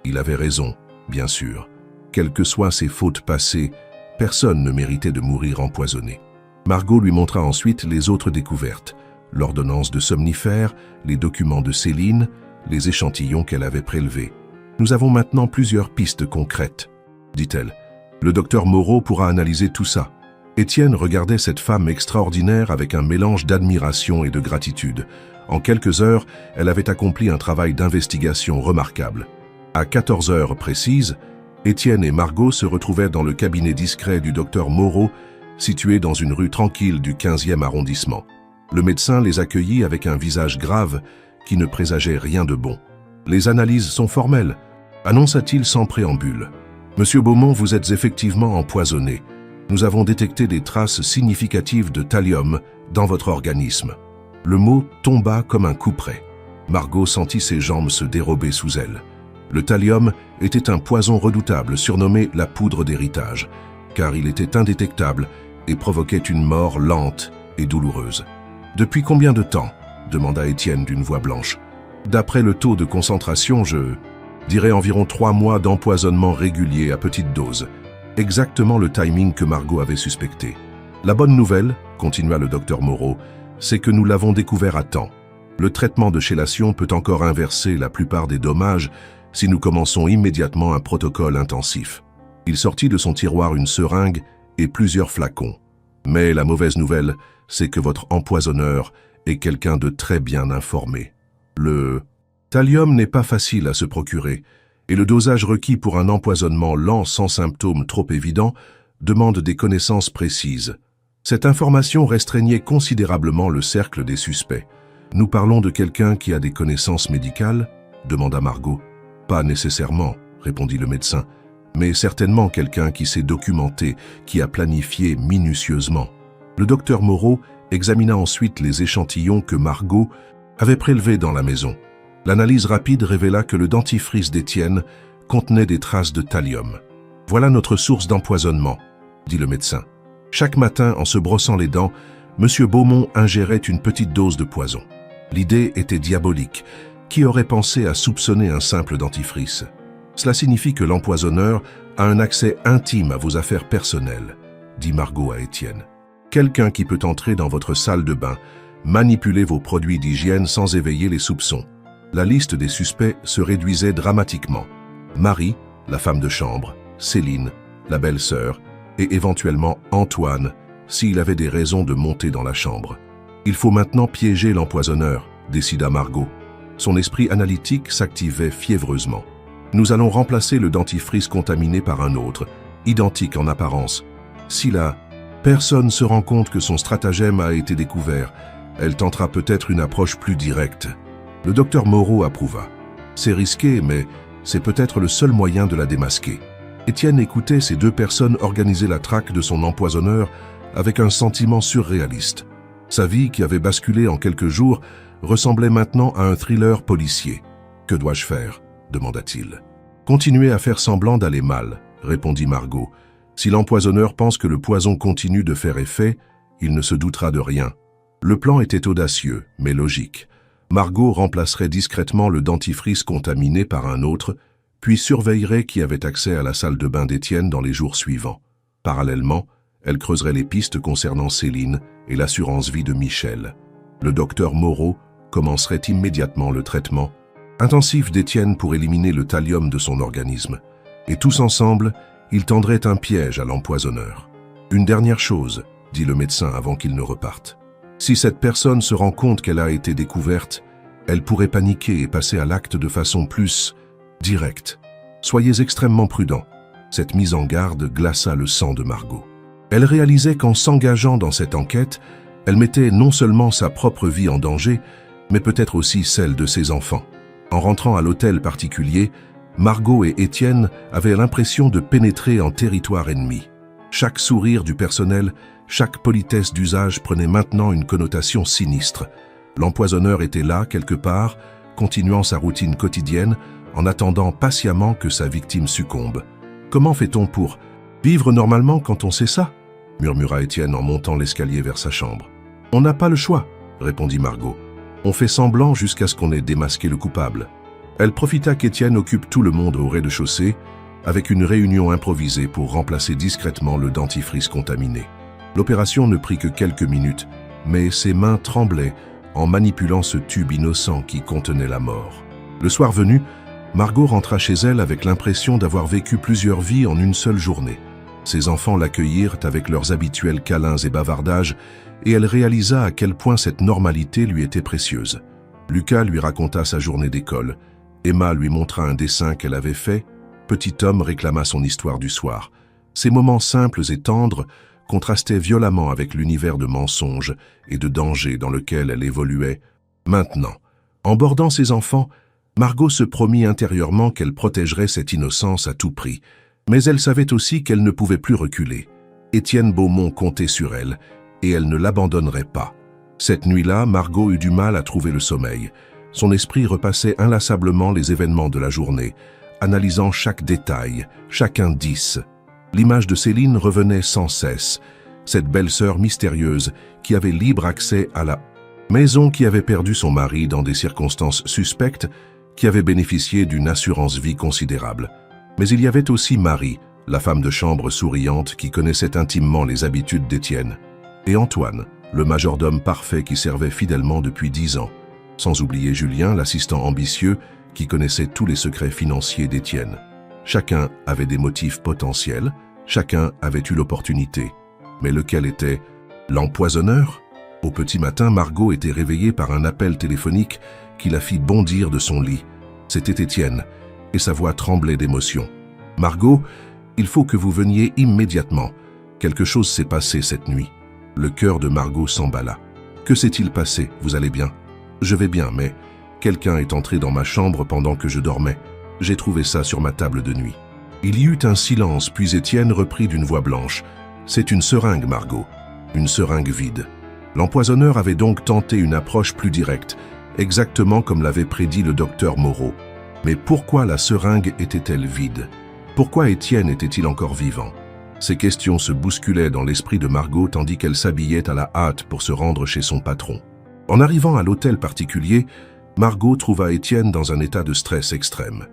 Il avait raison, bien sûr. Quelles que soient ses fautes passées, personne ne méritait de mourir empoisonné. Margot lui montra ensuite les autres découvertes, l'ordonnance de somnifères, les documents de Céline, les échantillons qu'elle avait prélevés. « Nous avons maintenant plusieurs pistes concrètes, » dit-elle. « Le docteur Moreau pourra analyser tout ça. » Étienne regardait cette femme extraordinaire avec un mélange d'admiration et de gratitude. En quelques heures, elle avait accompli un travail d'investigation remarquable. À 14 heures précises, Étienne et Margot se retrouvaient dans le cabinet discret du docteur Moreau, situé dans une rue tranquille du 15e arrondissement. Le médecin les accueillit avec un visage grave qui ne présageait rien de bon. « Les analyses sont formelles », annonça-t-il sans préambule. « Monsieur Beaumont, vous êtes effectivement empoisonné. Nous avons détecté des traces significatives de thallium dans votre organisme. » Le mot tomba comme un couperet. Margot sentit ses jambes se dérober sous elle. Le thallium était un poison redoutable surnommé la poudre d'héritage, car il était indétectable et provoquait une mort lente et douloureuse. « Depuis combien de temps ?» demanda Étienne d'une voix blanche. « D'après le taux de concentration, je dirais environ 3 mois d'empoisonnement régulier à petite dose. » Exactement le timing que Margot avait suspecté. « La bonne nouvelle, » continua le docteur Moreau, « c'est que nous l'avons découvert à temps. Le traitement de chélation peut encore inverser la plupart des dommages si nous commençons immédiatement un protocole intensif. » Il sortit de son tiroir une seringue et plusieurs flacons. Mais la mauvaise nouvelle, c'est que votre empoisonneur est quelqu'un de très bien informé. Le thallium n'est pas facile à se procurer, et le dosage requis pour un empoisonnement lent sans symptômes trop évidents demande des connaissances précises. Cette information restreignait considérablement le cercle des suspects. « Nous parlons de quelqu'un qui a des connaissances médicales ?» demanda Margot. « Pas nécessairement, » répondit le médecin, « mais certainement quelqu'un qui s'est documenté, qui a planifié minutieusement. » Le docteur Moreau examina ensuite les échantillons que Margot avait prélevés dans la maison. L'analyse rapide révéla que le dentifrice d'Étienne contenait des traces de thallium. « Voilà notre source d'empoisonnement, » dit le médecin. Chaque matin, en se brossant les dents, M. Beaumont ingérait une petite dose de poison. L'idée était diabolique. Qui aurait pensé à soupçonner un simple dentifrice? Cela signifie que l'empoisonneur a un accès intime à vos affaires personnelles, dit Margot à Étienne. Quelqu'un qui peut entrer dans votre salle de bain, manipuler vos produits d'hygiène sans éveiller les soupçons. La liste des suspects se réduisait dramatiquement. Marie, la femme de chambre, Céline, la belle-sœur, et éventuellement Antoine, s'il avait des raisons de monter dans la chambre. Il faut maintenant piéger l'empoisonneur, décida Margot. Son esprit analytique s'activait fiévreusement. Nous allons remplacer le dentifrice contaminé par un autre, identique en apparence. Si la personne se rend compte que son stratagème a été découvert, elle tentera peut-être une approche plus directe. Le docteur Moreau approuva. C'est risqué, mais c'est peut-être le seul moyen de la démasquer. Étienne écoutait ces deux personnes organiser la traque de son empoisonneur avec un sentiment surréaliste. Sa vie, qui avait basculé en quelques jours, ressemblait maintenant à un thriller policier. « Que dois-je faire ?» demanda-t-il. « Continuez à faire semblant d'aller mal », répondit Margot. « Si l'empoisonneur pense que le poison continue de faire effet, il ne se doutera de rien. » Le plan était audacieux, mais logique. Margot remplacerait discrètement le dentifrice contaminé par un autre, puis surveillerait qui avait accès à la salle de bain d'Étienne dans les jours suivants. Parallèlement, elle creuserait les pistes concernant Céline et l'assurance vie de Michel. Le docteur Moreau commencerait immédiatement le traitement intensif d'Étienne pour éliminer le thallium de son organisme. Et tous ensemble, ils tendraient un piège à l'empoisonneur. « Une dernière chose, » dit le médecin avant qu'il ne reparte. « Si cette personne se rend compte qu'elle a été découverte, Elle pourrait paniquer et passer à l'acte de façon plus directe. Soyez extrêmement prudents. Cette mise en garde glaça le sang de Margot. Elle réalisait qu'en s'engageant dans cette enquête, elle mettait non seulement sa propre vie en danger, mais peut-être aussi celle de ses enfants. En rentrant à l'hôtel particulier, Margot et Étienne avaient l'impression de pénétrer en territoire ennemi. Chaque sourire du personnel, chaque politesse d'usage prenait maintenant une connotation sinistre. L'empoisonneur était là, quelque part, continuant sa routine quotidienne, en attendant patiemment que sa victime succombe. Comment fait-on pour vivre normalement quand on sait ça? Murmura Étienne en montant l'escalier vers sa chambre. On n'a pas le choix, répondit Margot. On fait semblant jusqu'à ce qu'on ait démasqué le coupable. Elle profita qu'Étienne occupe tout le monde au rez-de-chaussée, avec une réunion improvisée pour remplacer discrètement le dentifrice contaminé. L'opération ne prit que quelques minutes, mais ses mains tremblaient en manipulant ce tube innocent qui contenait la mort. Le soir venu, Margot rentra chez elle avec l'impression d'avoir vécu plusieurs vies en une seule journée. Ses enfants l'accueillirent avec leurs habituels câlins et bavardages, et elle réalisa à quel point cette normalité lui était précieuse. Lucas lui raconta sa journée d'école. Emma lui montra un dessin qu'elle avait fait. Petit homme réclama son histoire du soir. Ces moments simples et tendres contrastaient violemment avec l'univers de mensonges et de dangers dans lequel elle évoluait. Maintenant, en bordant ses enfants, Margot se promit intérieurement qu'elle protégerait cette innocence à tout prix. Mais elle savait aussi qu'elle ne pouvait plus reculer. Étienne Beaumont comptait sur elle, et elle ne l'abandonnerait pas. Cette nuit-là, Margot eut du mal à trouver le sommeil. Son esprit repassait inlassablement les événements de la journée, analysant chaque détail, chaque indice. L'image de Céline revenait sans cesse, cette belle-sœur mystérieuse qui avait libre accès à la maison, qui avait perdu son mari dans des circonstances suspectes, qui avait bénéficié d'une assurance vie considérable. Mais il y avait aussi Marie, la femme de chambre souriante qui connaissait intimement les habitudes d'Étienne, et Antoine, le majordome parfait qui servait fidèlement depuis 10 ans, sans oublier Julien, l'assistant ambitieux qui connaissait tous les secrets financiers d'Étienne. Chacun avait des motifs potentiels, chacun avait eu l'opportunité. Mais lequel était l'empoisonneur? Au petit matin, Margot était réveillée par un appel téléphonique qui la fit bondir de son lit. C'était Étienne, et sa voix tremblait d'émotion. « Margot, il faut que vous veniez immédiatement. Quelque chose s'est passé cette nuit. » Le cœur de Margot s'emballa. « Que s'est-il passé? Vous allez bien? »« Je vais bien, mais quelqu'un est entré dans ma chambre pendant que je dormais. J'ai trouvé ça sur ma table de nuit. » Il y eut un silence, puis Étienne reprit d'une voix blanche. « C'est une seringue, Margot. Une seringue vide. » L'empoisonneur avait donc tenté une approche plus directe, exactement comme l'avait prédit le docteur Moreau. Mais pourquoi la seringue était-elle vide? Pourquoi Étienne était-il encore vivant? Ces questions se bousculaient dans l'esprit de Margot tandis qu'elle s'habillait à la hâte pour se rendre chez son patron. En arrivant à l'hôtel particulier, Margot trouva Étienne dans un état de stress extrême.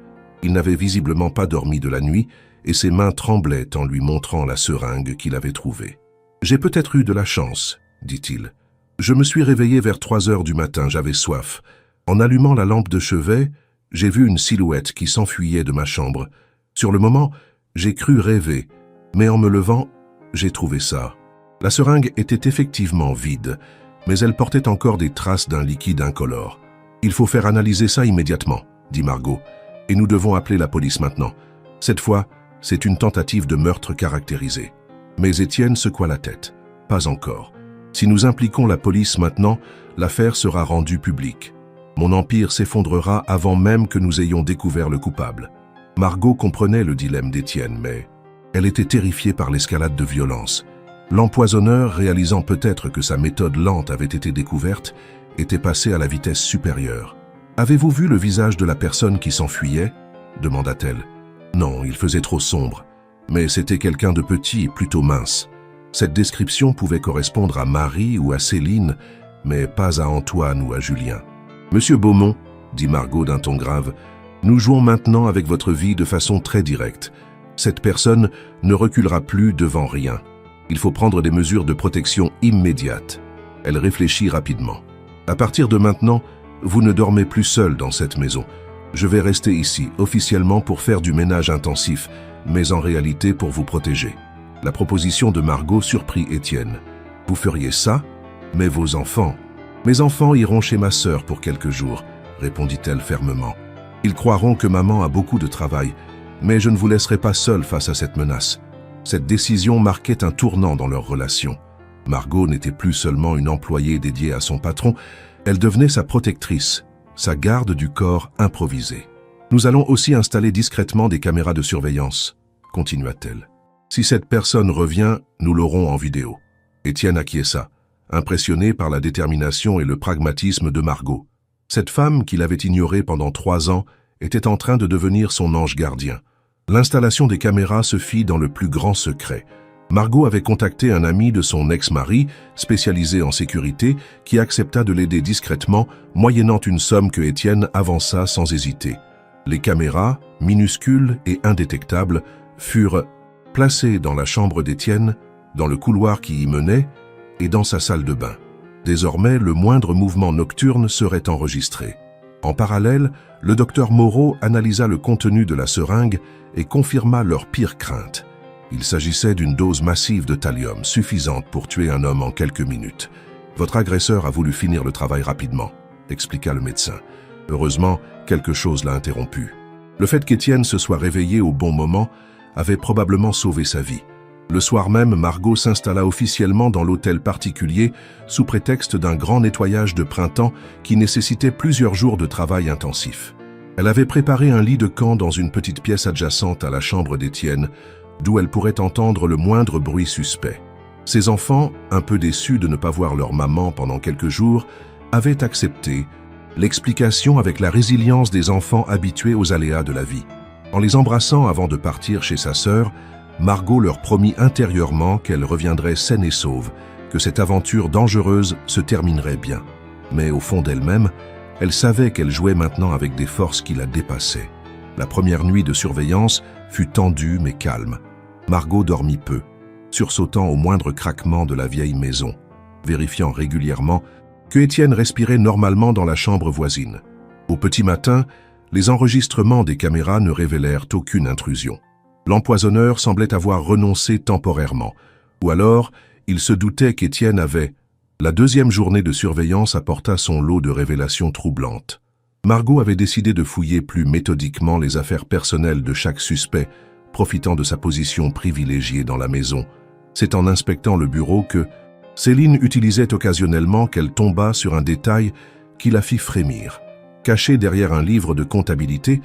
Il n'avait visiblement pas dormi de la nuit et ses mains tremblaient en lui montrant la seringue qu'il avait trouvée. « J'ai peut-être eu de la chance, » dit-il. « Je me suis réveillé vers 3 heures du matin, j'avais soif. En allumant la lampe de chevet, j'ai vu une silhouette qui s'enfuyait de ma chambre. Sur le moment, j'ai cru rêver, mais en me levant, j'ai trouvé ça. » La seringue était effectivement vide, mais elle portait encore des traces d'un liquide incolore. « Il faut faire analyser ça immédiatement, » dit Margot, « et nous devons appeler la police maintenant. Cette fois, c'est une tentative de meurtre caractérisée. » Mais Étienne secoua la tête. « Pas encore. Si nous impliquons la police maintenant, l'affaire sera rendue publique. Mon empire s'effondrera avant même que nous ayons découvert le coupable. » Margot comprenait le dilemme d'Étienne, mais elle était terrifiée par l'escalade de violence. L'empoisonneur, réalisant peut-être que sa méthode lente avait été découverte, était passé à la vitesse supérieure. « Avez-vous vu le visage de la personne qui s'enfuyait » demanda-t-elle. « Non, il faisait trop sombre, mais c'était quelqu'un de petit et plutôt mince. Cette description pouvait correspondre à Marie ou à Céline, mais pas à Antoine ou à Julien. »« Monsieur Beaumont, » dit Margot d'un ton grave, « nous jouons maintenant avec votre vie de façon très directe. Cette personne ne reculera plus devant rien. Il faut prendre des mesures de protection immédiates. » Elle réfléchit rapidement. « À partir de maintenant, vous ne dormez plus seul dans cette maison. Je vais rester ici, officiellement pour faire du ménage intensif, mais en réalité pour vous protéger. » La proposition de Margot surprit Étienne. « Vous feriez ça? Mais vos enfants? »« Mes enfants iront chez ma sœur pour quelques jours. répondit-elle fermement. « Ils croiront que maman a beaucoup de travail, mais je ne vous laisserai pas seule face à cette menace. » Cette décision marquait un tournant dans leur relation. Margot n'était plus seulement une employée dédiée à son patron, elle devenait sa protectrice, sa garde du corps improvisée. « Nous allons aussi installer discrètement des caméras de surveillance, » continua-t-elle. « Si cette personne revient, nous l'aurons en vidéo. » Étienne acquiesça, impressionné par la détermination et le pragmatisme de Margot. Cette femme qu'il avait ignorée pendant 3 ans était en train de devenir son ange gardien. L'installation des caméras se fit dans le plus grand secret. Margot avait contacté un ami de son ex-mari, spécialisé en sécurité, qui accepta de l'aider discrètement, moyennant une somme que Étienne avança sans hésiter. Les caméras, minuscules et indétectables, furent placées dans la chambre d'Étienne, dans le couloir qui y menait et dans sa salle de bain. Désormais, le moindre mouvement nocturne serait enregistré. En parallèle, le docteur Moreau analysa le contenu de la seringue et confirma leur pire crainte. Il s'agissait d'une dose massive de thallium, suffisante pour tuer un homme en quelques minutes. « Votre agresseur a voulu finir le travail rapidement », expliqua le médecin. Heureusement, quelque chose l'a interrompu. Le fait qu'Étienne se soit réveillé au bon moment avait probablement sauvé sa vie. Le soir même, Margot s'installa officiellement dans l'hôtel particulier sous prétexte d'un grand nettoyage de printemps qui nécessitait plusieurs jours de travail intensif. Elle avait préparé un lit de camp dans une petite pièce adjacente à la chambre d'Étienne, d'où elle pourrait entendre le moindre bruit suspect. Ses enfants, un peu déçus de ne pas voir leur maman pendant quelques jours, avaient accepté l'explication avec la résilience des enfants habitués aux aléas de la vie. En les embrassant avant de partir chez sa sœur, Margot leur promit intérieurement qu'elle reviendrait saine et sauve, que cette aventure dangereuse se terminerait bien. Mais au fond d'elle-même, elle savait qu'elle jouait maintenant avec des forces qui la dépassaient. La première nuit de surveillance fut tendue mais calme. Margot dormit peu, sursautant au moindre craquement de la vieille maison, vérifiant régulièrement que Étienne respirait normalement dans la chambre voisine. Au petit matin, les enregistrements des caméras ne révélèrent aucune intrusion. L'empoisonneur semblait avoir renoncé temporairement, ou alors il se doutait qu'Étienne avait. La deuxième journée de surveillance apporta son lot de révélations troublantes. Margot avait décidé de fouiller plus méthodiquement les affaires personnelles de chaque suspect, profitant de sa position privilégiée dans la maison. C'est en inspectant le bureau que Céline utilisait occasionnellement qu'elle tomba sur un détail qui la fit frémir. Cachée derrière un livre de comptabilité,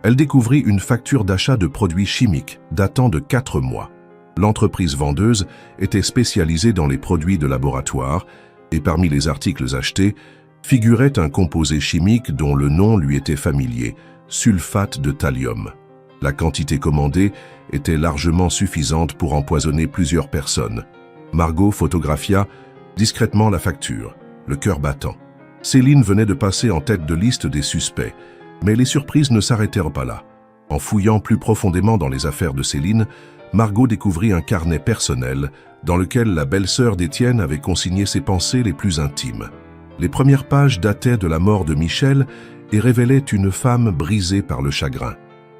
elle découvrit une facture d'achat de produits chimiques datant de 4 mois. L'entreprise vendeuse était spécialisée dans les produits de laboratoire et parmi les articles achetés figurait un composé chimique dont le nom lui était familier, sulfate de thallium. La quantité commandée était largement suffisante pour empoisonner plusieurs personnes. Margot photographia discrètement la facture, le cœur battant. Céline venait de passer en tête de liste des suspects, mais les surprises ne s'arrêtèrent pas là. En fouillant plus profondément dans les affaires de Céline, Margot découvrit un carnet personnel dans lequel la belle-sœur d'Étienne avait consigné ses pensées les plus intimes. Les premières pages dataient de la mort de Michel et révélaient une femme brisée par le chagrin.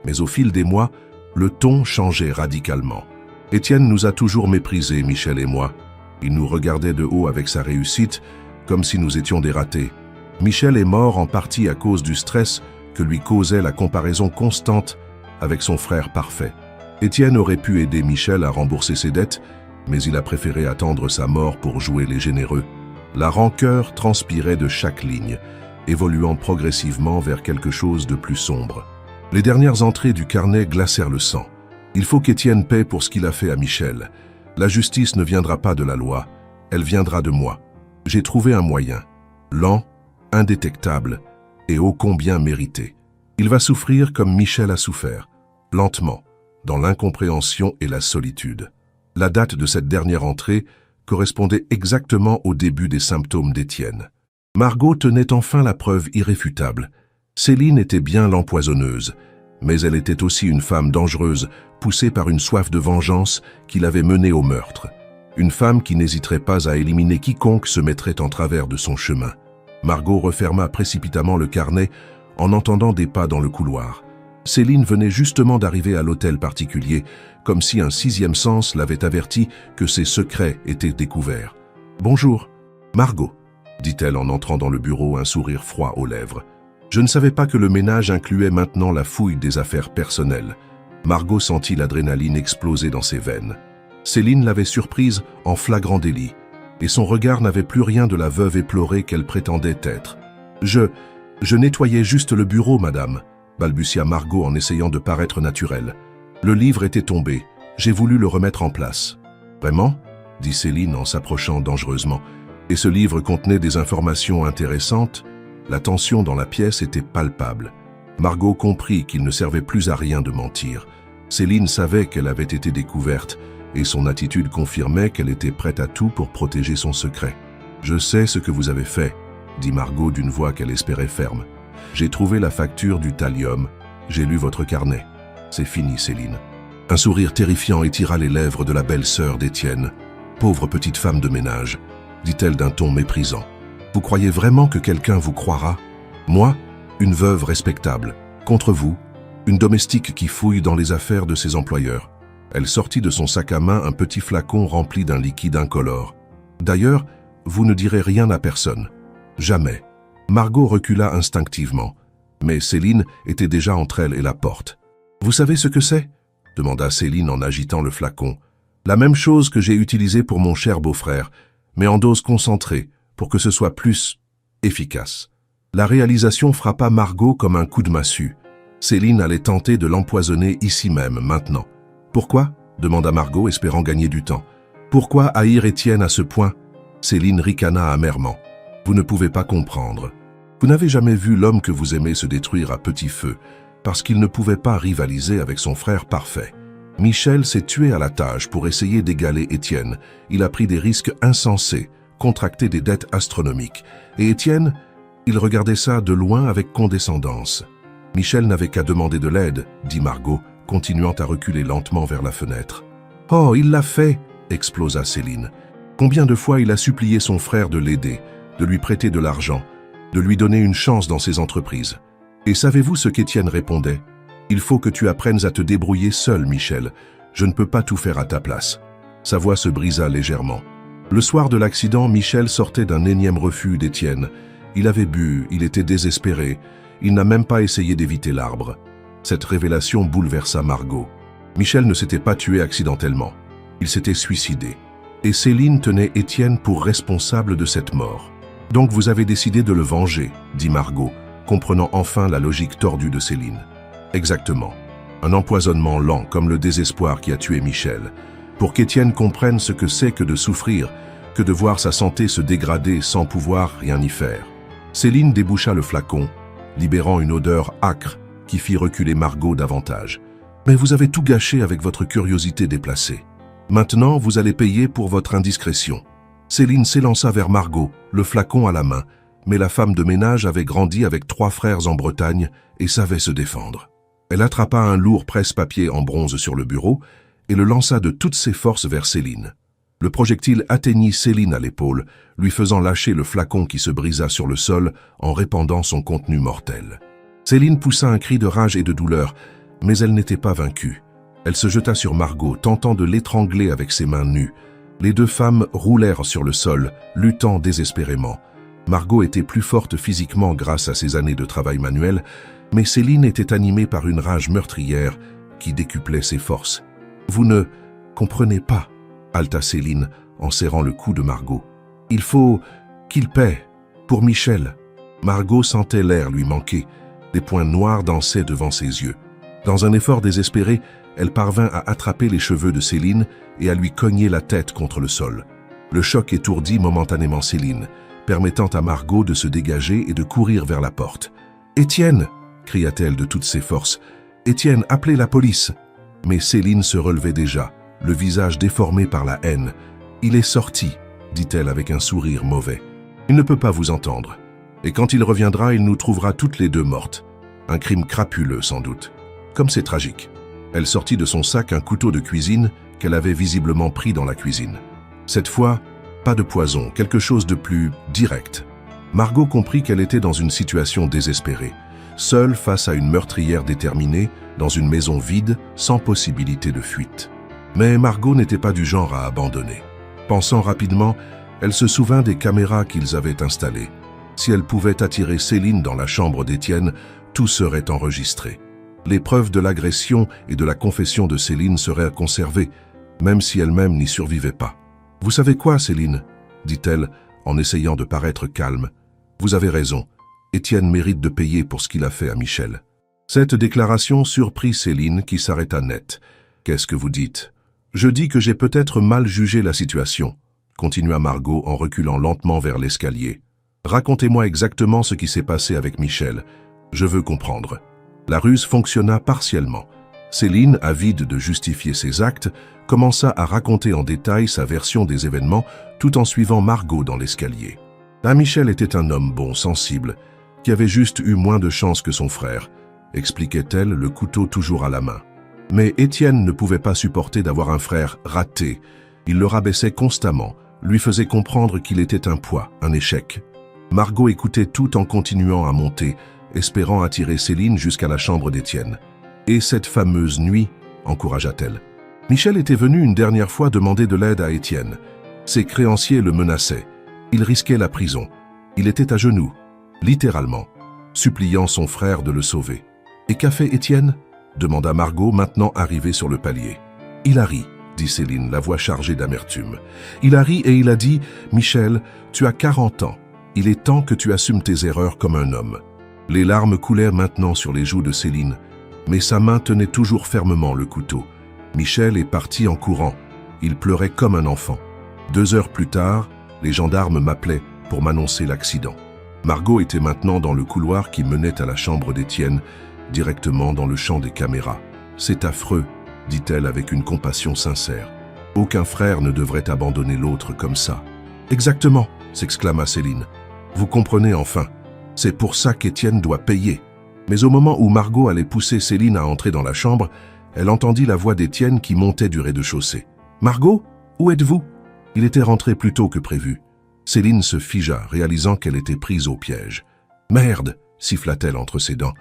Mais au fil des mois, le ton changeait radicalement. Étienne nous a toujours méprisés, Michel et moi. Il nous regardait de haut avec sa réussite, comme si nous étions des ratés. Michel est mort en partie à cause du stress que lui causait la comparaison constante avec son frère parfait. Étienne aurait pu aider Michel à rembourser ses dettes, mais il a préféré attendre sa mort pour jouer les généreux. La rancœur transpirait de chaque ligne, évoluant progressivement vers quelque chose de plus sombre. Les dernières entrées du carnet glacèrent le sang. Il faut qu'Étienne paie pour ce qu'il a fait à Michel. La justice ne viendra pas de la loi, elle viendra de moi. J'ai trouvé un moyen, lent, indétectable, et ô combien mérité. Il va souffrir comme Michel a souffert, lentement, dans l'incompréhension et la solitude. La date de cette dernière entrée correspondait exactement au début des symptômes d'Étienne. Margot tenait enfin la preuve irréfutable. Céline était bien l'empoisonneuse, mais elle était aussi une femme dangereuse, poussée par une soif de vengeance qui l'avait menée au meurtre. Une femme qui n'hésiterait pas à éliminer quiconque se mettrait en travers de son chemin. Margot referma précipitamment le carnet en entendant des pas dans le couloir. Céline venait justement d'arriver à l'hôtel particulier, comme si un sixième sens l'avait averti que ses secrets étaient découverts. « Bonjour, Margot », dit-elle en entrant dans le bureau, un sourire froid aux lèvres. « Je ne savais pas que le ménage incluait maintenant la fouille des affaires personnelles. Margot sentit l'adrénaline exploser dans ses veines. Céline l'avait surprise en flagrant délit, et son regard n'avait plus rien de la veuve éplorée qu'elle prétendait être. Je nettoyais juste le bureau, madame, balbutia Margot en essayant de paraître naturelle. Le livre était tombé. J'ai voulu le remettre en place. Vraiment? Dit Céline en s'approchant dangereusement. Et ce livre contenait des informations intéressantes? La tension dans la pièce était palpable. Margot comprit qu'il ne servait plus à rien de mentir. Céline savait qu'elle avait été découverte, et son attitude confirmait qu'elle était prête à tout pour protéger son secret. « Je sais ce que vous avez fait », dit Margot d'une voix qu'elle espérait ferme. « J'ai trouvé la facture du thallium, j'ai lu votre carnet. C'est fini, Céline. » Un sourire terrifiant étira les lèvres de la belle-sœur d'Étienne. « Pauvre petite femme de ménage », dit-elle d'un ton méprisant. « Vous croyez vraiment que quelqu'un vous croira? Moi, une veuve respectable. Contre vous, une domestique qui fouille dans les affaires de ses employeurs. » Elle sortit de son sac à main un petit flacon rempli d'un liquide incolore. « D'ailleurs, vous ne direz rien à personne. Jamais. » Margot recula instinctivement, mais Céline était déjà entre elle et la porte. « Vous savez ce que c'est » demanda Céline en agitant le flacon. « La même chose que j'ai utilisée pour mon cher beau-frère, mais en dose concentrée, pour que ce soit plus efficace. » La réalisation frappa Margot comme un coup de massue. Céline allait tenter de l'empoisonner ici même, maintenant. « Pourquoi » demanda Margot, espérant gagner du temps. « Pourquoi haïr Étienne à ce point ?» Céline ricana amèrement. « Vous ne pouvez pas comprendre. Vous n'avez jamais vu l'homme que vous aimez se détruire à petit feu, parce qu'il ne pouvait pas rivaliser avec son frère parfait. Michel s'est tué à la tâche pour essayer d'égaler Étienne. Il a pris des risques insensés, contracté des dettes astronomiques. Et Étienne, il regardait ça de loin avec condescendance. Michel n'avait qu'à demander de l'aide, dit Margot, continuant à reculer lentement vers la fenêtre. « Oh, il l'a fait !» explosa Céline. « Combien de fois il a supplié son frère de l'aider, de lui prêter de l'argent, de lui donner une chance dans ses entreprises. Et savez-vous ce qu'Étienne répondait? Il faut que tu apprennes à te débrouiller seul, Michel. Je ne peux pas tout faire à ta place. » Sa voix se brisa légèrement. Le soir de l'accident, Michel sortait d'un énième refus d'Étienne. Il avait bu, il était désespéré. Il n'a même pas essayé d'éviter l'arbre. Cette révélation bouleversa Margot. Michel ne s'était pas tué accidentellement. Il s'était suicidé. Et Céline tenait Étienne pour responsable de cette mort. « Donc vous avez décidé de le venger », dit Margot, comprenant enfin la logique tordue de Céline. « Exactement. Un empoisonnement lent comme le désespoir qui a tué Michel. Pour qu'Étienne comprenne ce que c'est que de souffrir, que de voir sa santé se dégrader sans pouvoir rien y faire. » Céline déboucha le flacon, libérant une odeur âcre qui fit reculer Margot davantage. « Mais vous avez tout gâché avec votre curiosité déplacée. Maintenant, vous allez payer pour votre indiscrétion. » Céline s'élança vers Margot, le flacon à la main, mais la femme de ménage avait grandi avec 3 frères en Bretagne et savait se défendre. Elle attrapa un lourd presse-papier en bronze sur le bureau et le lança de toutes ses forces vers Céline. Le projectile atteignit Céline à l'épaule, lui faisant lâcher le flacon qui se brisa sur le sol en répandant son contenu mortel. Céline poussa un cri de rage et de douleur, mais elle n'était pas vaincue. Elle se jeta sur Margot, tentant de l'étrangler avec ses mains nues. Les 2 femmes roulèrent sur le sol, luttant désespérément. Margot était plus forte physiquement grâce à ses années de travail manuel, mais Céline était animée par une rage meurtrière qui décuplait ses forces. « Vous ne comprenez pas » haleta Céline en serrant le cou de Margot. « Il faut qu'il paie, pour Michel. » Margot sentait l'air lui manquer. Des points noirs dansaient devant ses yeux. Dans un effort désespéré, elle parvint à attraper les cheveux de Céline et à lui cogner la tête contre le sol. Le choc étourdit momentanément Céline, permettant à Margot de se dégager et de courir vers la porte. « Étienne !» cria-t-elle de toutes ses forces. « Étienne, appelez la police !» Mais Céline se relevait déjà, le visage déformé par la haine. « Il est sorti !» dit-elle avec un sourire mauvais. « Il ne peut pas vous entendre. Et quand il reviendra, il nous trouvera toutes les 2 mortes. Un crime crapuleux, sans doute. Comme c'est tragique. » Elle sortit de son sac un couteau de cuisine qu'elle avait visiblement pris dans la cuisine. Cette fois, pas de poison, quelque chose de plus direct. Margot comprit qu'elle était dans une situation désespérée, seule face à une meurtrière déterminée, dans une maison vide, sans possibilité de fuite. Mais Margot n'était pas du genre à abandonner. Pensant rapidement, elle se souvint des caméras qu'ils avaient installées. Si elle pouvait attirer Céline dans la chambre d'Étienne, tout serait enregistré. Les preuves de l'agression et de la confession de Céline seraient conservées, même si elle-même n'y survivait pas. « Vous savez quoi, Céline ?» dit-elle en essayant de paraître calme. « Vous avez raison. Étienne mérite de payer pour ce qu'il a fait à Michel. » Cette déclaration surprit Céline qui s'arrêta net. « Qu'est-ce que vous dites ?»« Je dis que j'ai peut-être mal jugé la situation, » continua Margot en reculant lentement vers l'escalier. « Racontez-moi exactement ce qui s'est passé avec Michel. Je veux comprendre. » La ruse fonctionna partiellement. Céline, avide de justifier ses actes, commença à raconter en détail sa version des événements tout en suivant Margot dans l'escalier. Michel était un homme bon, sensible, qui avait juste eu moins de chance que son frère, expliquait-elle, le couteau toujours à la main. Mais Étienne ne pouvait pas supporter d'avoir un frère raté. Il le rabaissait constamment, lui faisait comprendre qu'il était un poids, un échec. Margot écoutait tout en continuant à monter, espérant attirer Céline jusqu'à la chambre d'Étienne. Et cette fameuse nuit, encouragea-t-elle. Michel était venu une dernière fois demander de l'aide à Étienne. Ses créanciers le menaçaient. Il risquait la prison. Il était à genoux, littéralement, suppliant son frère de le sauver. « Et qu'a fait Étienne ?» demanda Margot, maintenant arrivée sur le palier. « Il a ri, » dit Céline, la voix chargée d'amertume. « Il a ri et il a dit « Michel, tu as 40 ans. Il est temps que tu assumes tes erreurs comme un homme. » Les larmes coulèrent maintenant sur les joues de Céline, mais sa main tenait toujours fermement le couteau. Michel est parti en courant. Il pleurait comme un enfant. 2 heures plus tard, les gendarmes m'appelaient pour m'annoncer l'accident. Margot était maintenant dans le couloir qui menait à la chambre d'Étienne, directement dans le champ des caméras. « C'est affreux, » dit-elle avec une compassion sincère. « Aucun frère ne devrait abandonner l'autre comme ça. »« Exactement, » s'exclama Céline. « Vous comprenez enfin. C'est pour ça qu'Étienne doit payer. » Mais au moment où Margot allait pousser Céline à entrer dans la chambre, elle entendit la voix d'Étienne qui montait du rez-de-chaussée. « Margot, où êtes-vous » Il était rentré plus tôt que prévu. Céline se figea, réalisant qu'elle était prise au piège. « Merde » siffla-t-elle entre ses dents.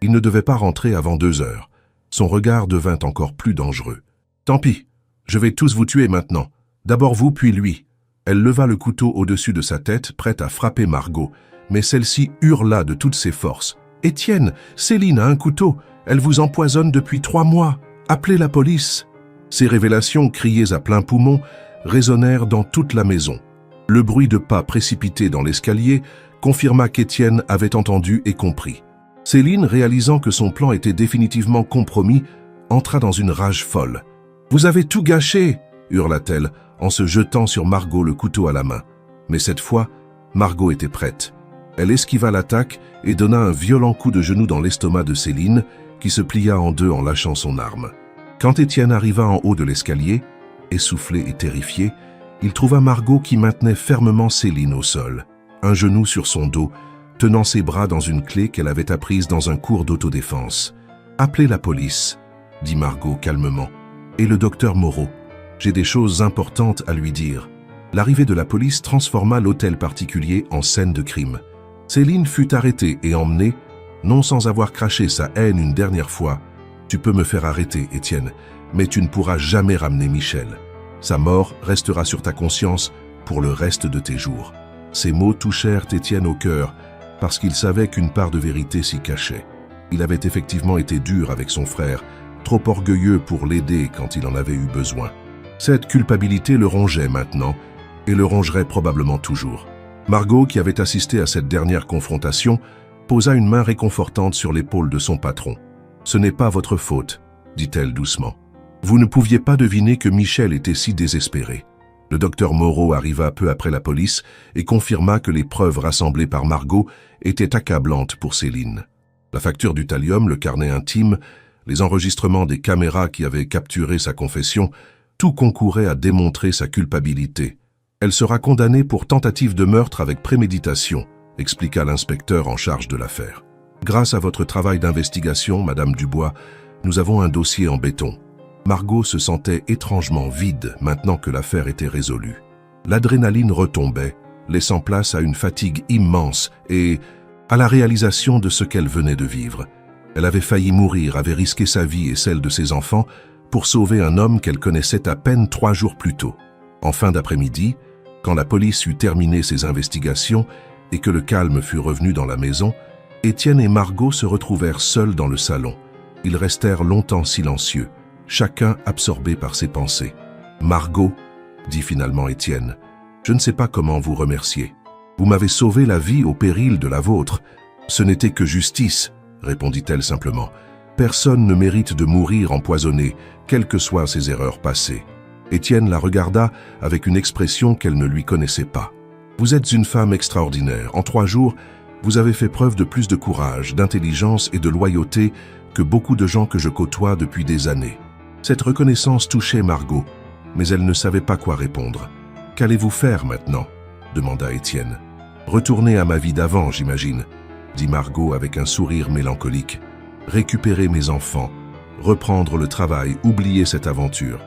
Il ne devait pas rentrer avant 2 heures. Son regard devint encore plus dangereux. « Tant pis, je vais tous vous tuer maintenant. D'abord vous, puis lui. » Elle leva le couteau au-dessus de sa tête, prête à frapper Margot, mais celle-ci hurla de toutes ses forces. « Étienne, Céline a un couteau. Elle vous empoisonne depuis 3 mois. Appelez la police. » Ces révélations, criées à plein poumon, résonnèrent dans toute la maison. Le bruit de pas précipités dans l'escalier confirma qu'Étienne avait entendu et compris. Céline, réalisant que son plan était définitivement compromis, entra dans une rage folle. « Vous avez tout gâché !» hurla-t-elle en se jetant sur Margot le couteau à la main. Mais cette fois, Margot était prête. Elle esquiva l'attaque et donna un violent coup de genou dans l'estomac de Céline, qui se plia en deux en lâchant son arme. Quand Étienne arriva en haut de l'escalier, essoufflé et terrifié, il trouva Margot qui maintenait fermement Céline au sol, un genou sur son dos, tenant ses bras dans une clé qu'elle avait apprise dans un cours d'autodéfense. « Appelez la police, » dit Margot calmement, « et le docteur Moreau. J'ai des choses importantes à lui dire. » L'arrivée de la police transforma l'hôtel particulier en scène de crime. Céline fut arrêtée et emmenée, non sans avoir craché sa haine une dernière fois. « Tu peux me faire arrêter, Étienne, mais tu ne pourras jamais ramener Michel. Sa mort restera sur ta conscience pour le reste de tes jours. » Ces mots touchèrent Étienne au cœur, parce qu'il savait qu'une part de vérité s'y cachait. Il avait effectivement été dur avec son frère, trop orgueilleux pour l'aider quand il en avait eu besoin. Cette culpabilité le rongeait maintenant, et le rongerait probablement toujours. Margot, qui avait assisté à cette dernière confrontation, posa une main réconfortante sur l'épaule de son patron. « Ce n'est pas votre faute, » dit-elle doucement. « Vous ne pouviez pas deviner que Michel était si désespéré. » Le docteur Moreau arriva peu après la police et confirma que les preuves rassemblées par Margot étaient accablantes pour Céline. La facture du thallium, le carnet intime, les enregistrements des caméras qui avaient capturé sa confession, tout concourait à démontrer sa culpabilité. « Elle sera condamnée pour tentative de meurtre avec préméditation », expliqua l'inspecteur en charge de l'affaire. « Grâce à votre travail d'investigation, Madame Dubois, nous avons un dossier en béton. » Margot se sentait étrangement vide maintenant que l'affaire était résolue. L'adrénaline retombait, laissant place à une fatigue immense et à la réalisation de ce qu'elle venait de vivre. Elle avait failli mourir, avait risqué sa vie et celle de ses enfants pour sauver un homme qu'elle connaissait à peine 3 jours plus tôt. En fin d'après-midi, quand la police eut terminé ses investigations, et que le calme fut revenu dans la maison, Étienne et Margot se retrouvèrent seuls dans le salon. Ils restèrent longtemps silencieux, chacun absorbé par ses pensées. « Margot, » dit finalement Étienne, « je ne sais pas comment vous remercier. Vous m'avez sauvé la vie au péril de la vôtre. Ce n'était que justice, » répondit-elle simplement. « Personne ne mérite de mourir empoisonné, quelles que soient ses erreurs passées. » Étienne la regarda avec une expression qu'elle ne lui connaissait pas. « Vous êtes une femme extraordinaire. En 3 jours, vous avez fait preuve de plus de courage, d'intelligence et de loyauté que beaucoup de gens que je côtoie depuis des années. » Cette reconnaissance touchait Margot, mais elle ne savait pas quoi répondre. « Qu'allez-vous faire maintenant ?» demanda Étienne. « Retourner à ma vie d'avant, j'imagine, » dit Margot avec un sourire mélancolique. « Récupérer mes enfants, reprendre le travail, oublier cette aventure. »«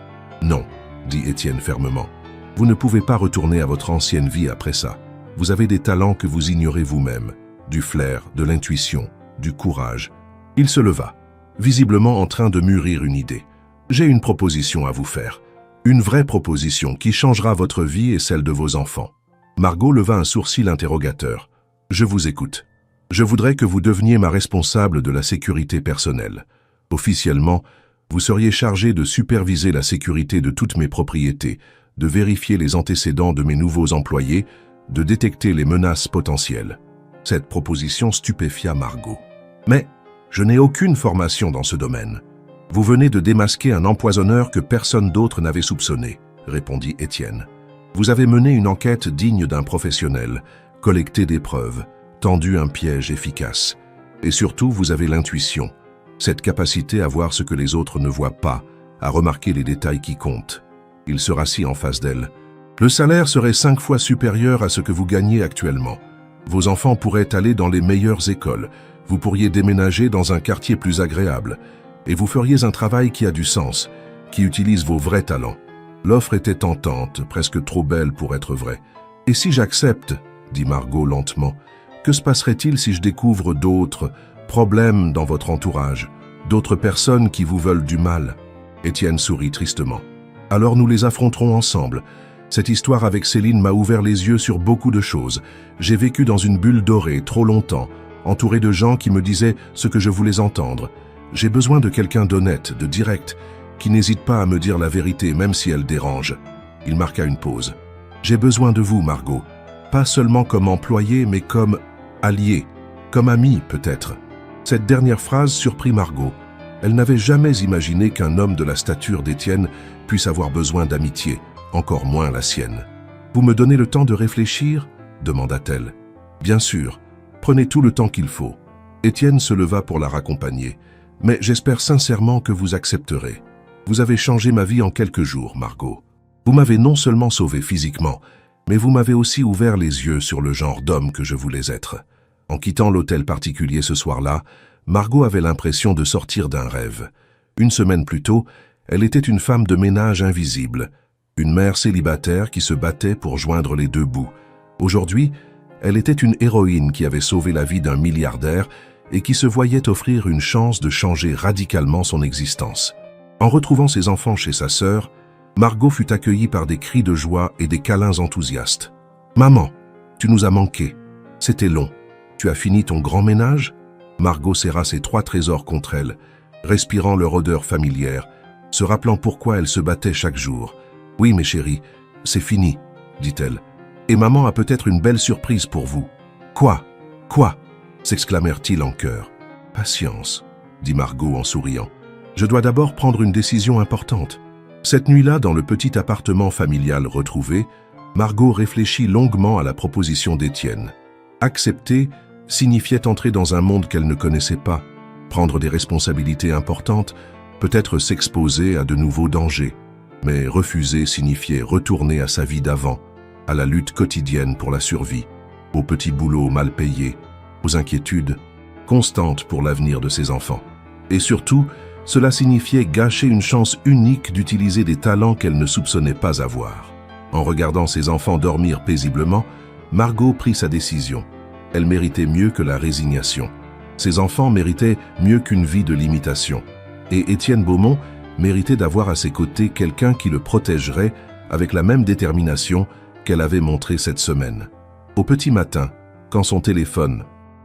Non, » dit Étienne fermement. « Vous ne pouvez pas retourner à votre ancienne vie après ça. Vous avez des talents que vous ignorez vous-même, du flair, de l'intuition, du courage. » Il se leva, visiblement en train de mûrir une idée. « J'ai une proposition à vous faire. Une vraie proposition qui changera votre vie et celle de vos enfants. » Margot leva un sourcil interrogateur. « Je vous écoute. Je voudrais que vous deveniez ma responsable de la sécurité personnelle. Officiellement, vous seriez chargé de superviser la sécurité de toutes mes propriétés, de vérifier les antécédents de mes nouveaux employés, de détecter les menaces potentielles. » Cette proposition stupéfia Margot. « Mais je n'ai aucune formation dans ce domaine. Vous venez de démasquer un empoisonneur que personne d'autre n'avait soupçonné, » répondit Étienne. « Vous avez mené une enquête digne d'un professionnel, collecté des preuves, tendu un piège efficace. Et surtout, vous avez l'intuition, cette capacité à voir ce que les autres ne voient pas, à remarquer les détails qui comptent. » Il se rassit en face d'elle. « Le salaire serait 5 fois supérieur à ce que vous gagnez actuellement. Vos enfants pourraient aller dans les meilleures écoles, vous pourriez déménager dans un quartier plus agréable, et vous feriez un travail qui a du sens, qui utilise vos vrais talents. » L'offre était tentante, presque trop belle pour être vraie. « Et si j'accepte, » dit Margot lentement, « que se passerait-il si je découvre d'autres problèmes dans votre entourage, d'autres personnes qui vous veulent du mal ?» Étienne sourit tristement. « Alors nous les affronterons ensemble. Cette histoire avec Céline m'a ouvert les yeux sur beaucoup de choses. J'ai vécu dans une bulle dorée trop longtemps, entouré de gens qui me disaient ce que je voulais entendre. J'ai besoin de quelqu'un d'honnête, de direct, qui n'hésite pas à me dire la vérité, même si elle dérange. » Il marqua une pause. « J'ai besoin de vous, Margot. Pas seulement comme employé, mais comme allié, comme ami, peut-être. » Cette dernière phrase surprit Margot. Elle n'avait jamais imaginé qu'un homme de la stature d'Étienne puisse avoir besoin d'amitié, encore moins la sienne. « Vous me donnez le temps de réfléchir ?» demanda-t-elle. « Bien sûr. Prenez tout le temps qu'il faut. » Étienne se leva pour la raccompagner. « Mais j'espère sincèrement que vous accepterez. Vous avez changé ma vie en quelques jours, Margot. Vous m'avez non seulement sauvé physiquement, mais vous m'avez aussi ouvert les yeux sur le genre d'homme que je voulais être. » En quittant l'hôtel particulier ce soir-là, Margot avait l'impression de sortir d'un rêve. Une semaine plus tôt, elle était une femme de ménage invisible, une mère célibataire qui se battait pour joindre les 2 bouts. Aujourd'hui, elle était une héroïne qui avait sauvé la vie d'un milliardaire et qui se voyait offrir une chance de changer radicalement son existence. En retrouvant ses enfants chez sa sœur, Margot fut accueillie par des cris de joie et des câlins enthousiastes. « Maman, tu nous as manqué. C'était long. Tu as fini ton grand ménage ?» Margot serra ses 3 trésors contre elle, respirant leur odeur familière, se rappelant pourquoi elle se battait chaque jour. « Oui, mes chéris, c'est fini, » dit-elle. « Et maman a peut-être une belle surprise pour vous. »« Quoi ? Quoi ?» s'exclamèrent-ils en chœur. « Patience, » dit Margot en souriant. « Je dois d'abord prendre une décision importante. » Cette nuit-là, dans le petit appartement familial retrouvé, Margot réfléchit longuement à la proposition d'Étienne. Accepter signifiait entrer dans un monde qu'elle ne connaissait pas, prendre des responsabilités importantes, peut-être s'exposer à de nouveaux dangers. Mais refuser signifiait retourner à sa vie d'avant, à la lutte quotidienne pour la survie, aux petits boulots mal payés, aux inquiétudes constantes pour l'avenir de ses enfants. Et surtout, cela signifiait gâcher une chance unique d'utiliser des talents qu'elle ne soupçonnait pas avoir. En regardant ses enfants dormir paisiblement, Margot prit sa décision. Elle méritait mieux que la résignation. Ses enfants méritaient mieux qu'une vie de limitation. Et Étienne Beaumont méritait d'avoir à ses côtés quelqu'un qui le protégerait avec la même détermination qu'elle avait montrée cette semaine. Au petit matin, Quand son téléphone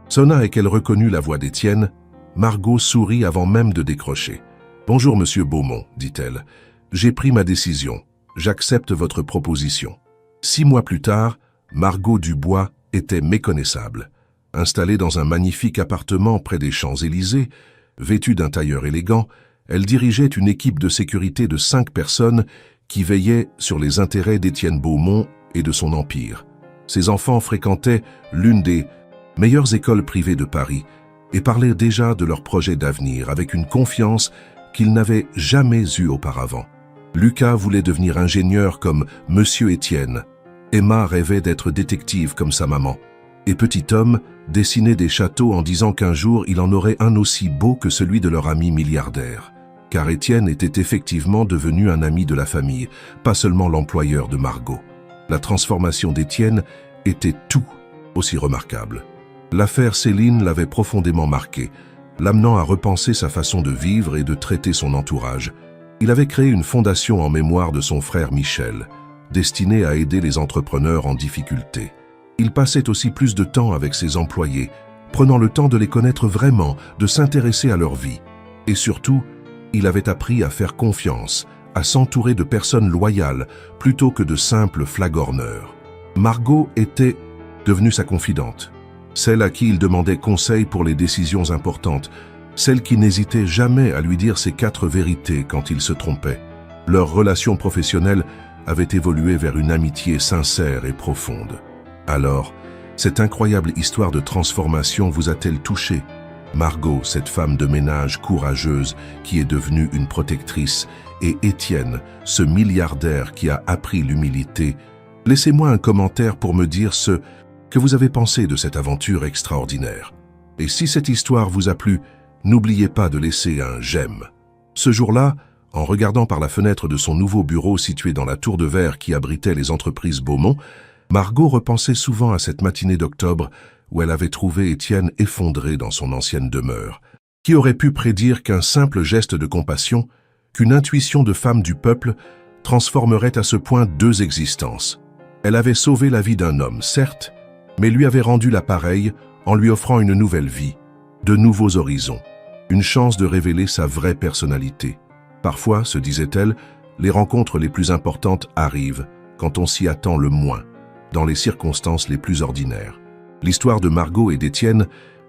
sonna et qu'elle reconnut la voix d'Étienne, Margot sourit avant même de décrocher. « Bonjour, monsieur Beaumont, dit-elle. J'ai pris ma décision. J'accepte votre proposition. » 6 mois plus tard, Margot Dubois était méconnaissable. Installée dans un magnifique appartement près des Champs-Élysées, vêtue d'un tailleur élégant, elle dirigeait une équipe de sécurité de 5 personnes qui veillaient sur les intérêts d'Étienne Beaumont et de son empire. Ses enfants fréquentaient l'une des meilleures écoles privées de Paris et parlaient déjà de leurs projets d'avenir avec une confiance qu'ils n'avaient jamais eue auparavant. Lucas voulait devenir ingénieur comme Monsieur Étienne. Emma rêvait d'être détective comme sa maman. Et petit Tom dessinait des châteaux en disant qu'un jour il en aurait un aussi beau que celui de leur ami milliardaire. Car Étienne était effectivement devenu un ami de la famille, pas seulement l'employeur de Margot. La transformation d'Étienne était tout aussi remarquable. L'affaire Céline l'avait profondément marqué, l'amenant à repenser sa façon de vivre et de traiter son entourage. Il avait créé une fondation en mémoire de son frère Michel, destinée à aider les entrepreneurs en difficulté. Il passait aussi plus de temps avec ses employés, prenant le temps de les connaître vraiment, de s'intéresser à leur vie. Et surtout, il avait appris à faire confiance, à s'entourer de personnes loyales plutôt que de simples flagorneurs. Margot était devenue sa confidente, celle à qui il demandait conseil pour les décisions importantes, celle qui n'hésitait jamais à lui dire ses 4 vérités quand il se trompait. Leur relation professionnelle avait évolué vers une amitié sincère et profonde. Alors, cette incroyable histoire de transformation vous a-t-elle touché? Margot, cette femme de ménage courageuse qui est devenue une protectrice, et Étienne, ce milliardaire qui a appris l'humilité. Laissez-moi un commentaire pour me dire ce que vous avez pensé de cette aventure extraordinaire. Et si cette histoire vous a plu, n'oubliez pas de laisser un j'aime. Ce jour-là, en regardant par la fenêtre de son nouveau bureau situé dans la tour de verre qui abritait les entreprises Beaumont, Margot repensait souvent à cette matinée d'octobre où elle avait trouvé Étienne effondré dans son ancienne demeure. Qui aurait pu prédire qu'un simple geste de compassion, qu'une intuition de femme du peuple, transformerait à ce point 2 existences? Elle avait sauvé la vie d'un homme, certes, mais lui avait rendu la pareille en lui offrant une nouvelle vie, de nouveaux horizons, une chance de révéler sa vraie personnalité. Parfois, se disait-elle, les rencontres les plus importantes arrivent quand on s'y attend le moins, dans les circonstances les plus ordinaires. L'histoire de Margot et d'Étienne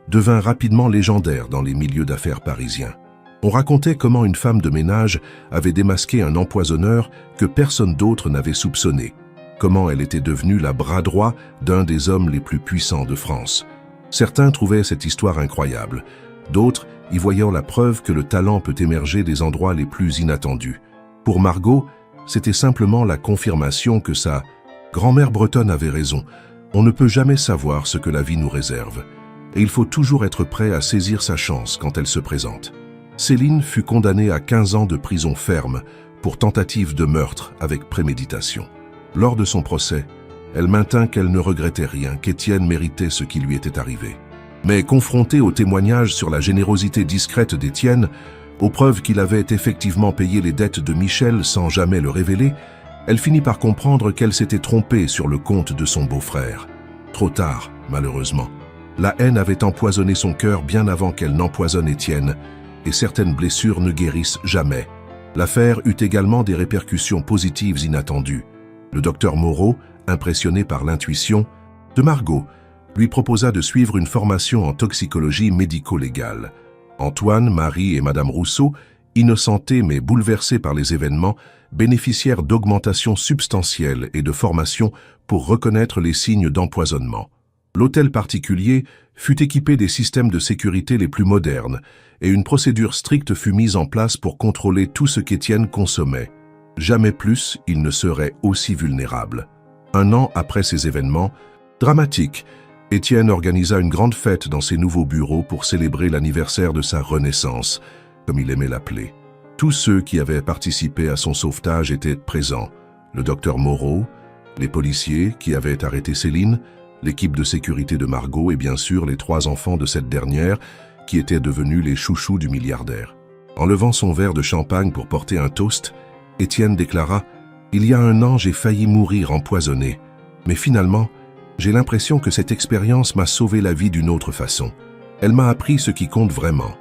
devint rapidement légendaire dans les milieux d'affaires parisiens. On racontait comment une femme de ménage avait démasqué un empoisonneur que personne d'autre n'avait soupçonné, comment elle était devenue la bras droit d'un des hommes les plus puissants de France. Certains trouvaient cette histoire incroyable, d'autres y voyant la preuve que le talent peut émerger des endroits les plus inattendus. Pour Margot, c'était simplement la confirmation que sa grand-mère bretonne avait raison. On ne peut jamais savoir ce que la vie nous réserve. Et il faut toujours être prêt à saisir sa chance quand elle se présente. Céline fut condamnée à 15 ans de prison ferme pour tentative de meurtre avec préméditation. Lors de son procès, elle maintint qu'elle ne regrettait rien, qu'Étienne méritait ce qui lui était arrivé. Mais confrontée aux témoignages sur la générosité discrète d'Étienne, aux preuves qu'il avait effectivement payé les dettes de Michel sans jamais le révéler, elle finit par comprendre qu'elle s'était trompée sur le compte de son beau-frère. Trop tard, malheureusement. La haine avait empoisonné son cœur bien avant qu'elle n'empoisonne Étienne, et certaines blessures ne guérissent jamais. L'affaire eut également des répercussions positives inattendues. Le docteur Moreau, impressionné par l'intuition de Margot, lui proposa de suivre une formation en toxicologie médico-légale. Antoine, Marie et Madame Rousseau, innocentés mais bouleversés par les événements, bénéficièrent d'augmentations substantielles et de formations pour reconnaître les signes d'empoisonnement. L'hôtel particulier fut équipé des systèmes de sécurité les plus modernes et une procédure stricte fut mise en place pour contrôler tout ce qu'Étienne consommait. Jamais plus il ne serait aussi vulnérable. 1 an après ces événements dramatiques, Étienne organisa une grande fête dans ses nouveaux bureaux pour célébrer l'anniversaire de sa renaissance, comme il aimait l'appeler. Tous ceux qui avaient participé à son sauvetage étaient présents. Le docteur Moreau, les policiers qui avaient arrêté Céline, l'équipe de sécurité de Margot et bien sûr les 3 enfants de cette dernière qui étaient devenus les chouchous du milliardaire. En levant son verre de champagne pour porter un toast, Étienne déclara « Il y a 1 an, j'ai failli mourir empoisonné, mais finalement, J'ai l'impression que cette expérience m'a sauvé la vie d'une autre façon. Elle m'a appris ce qui compte vraiment,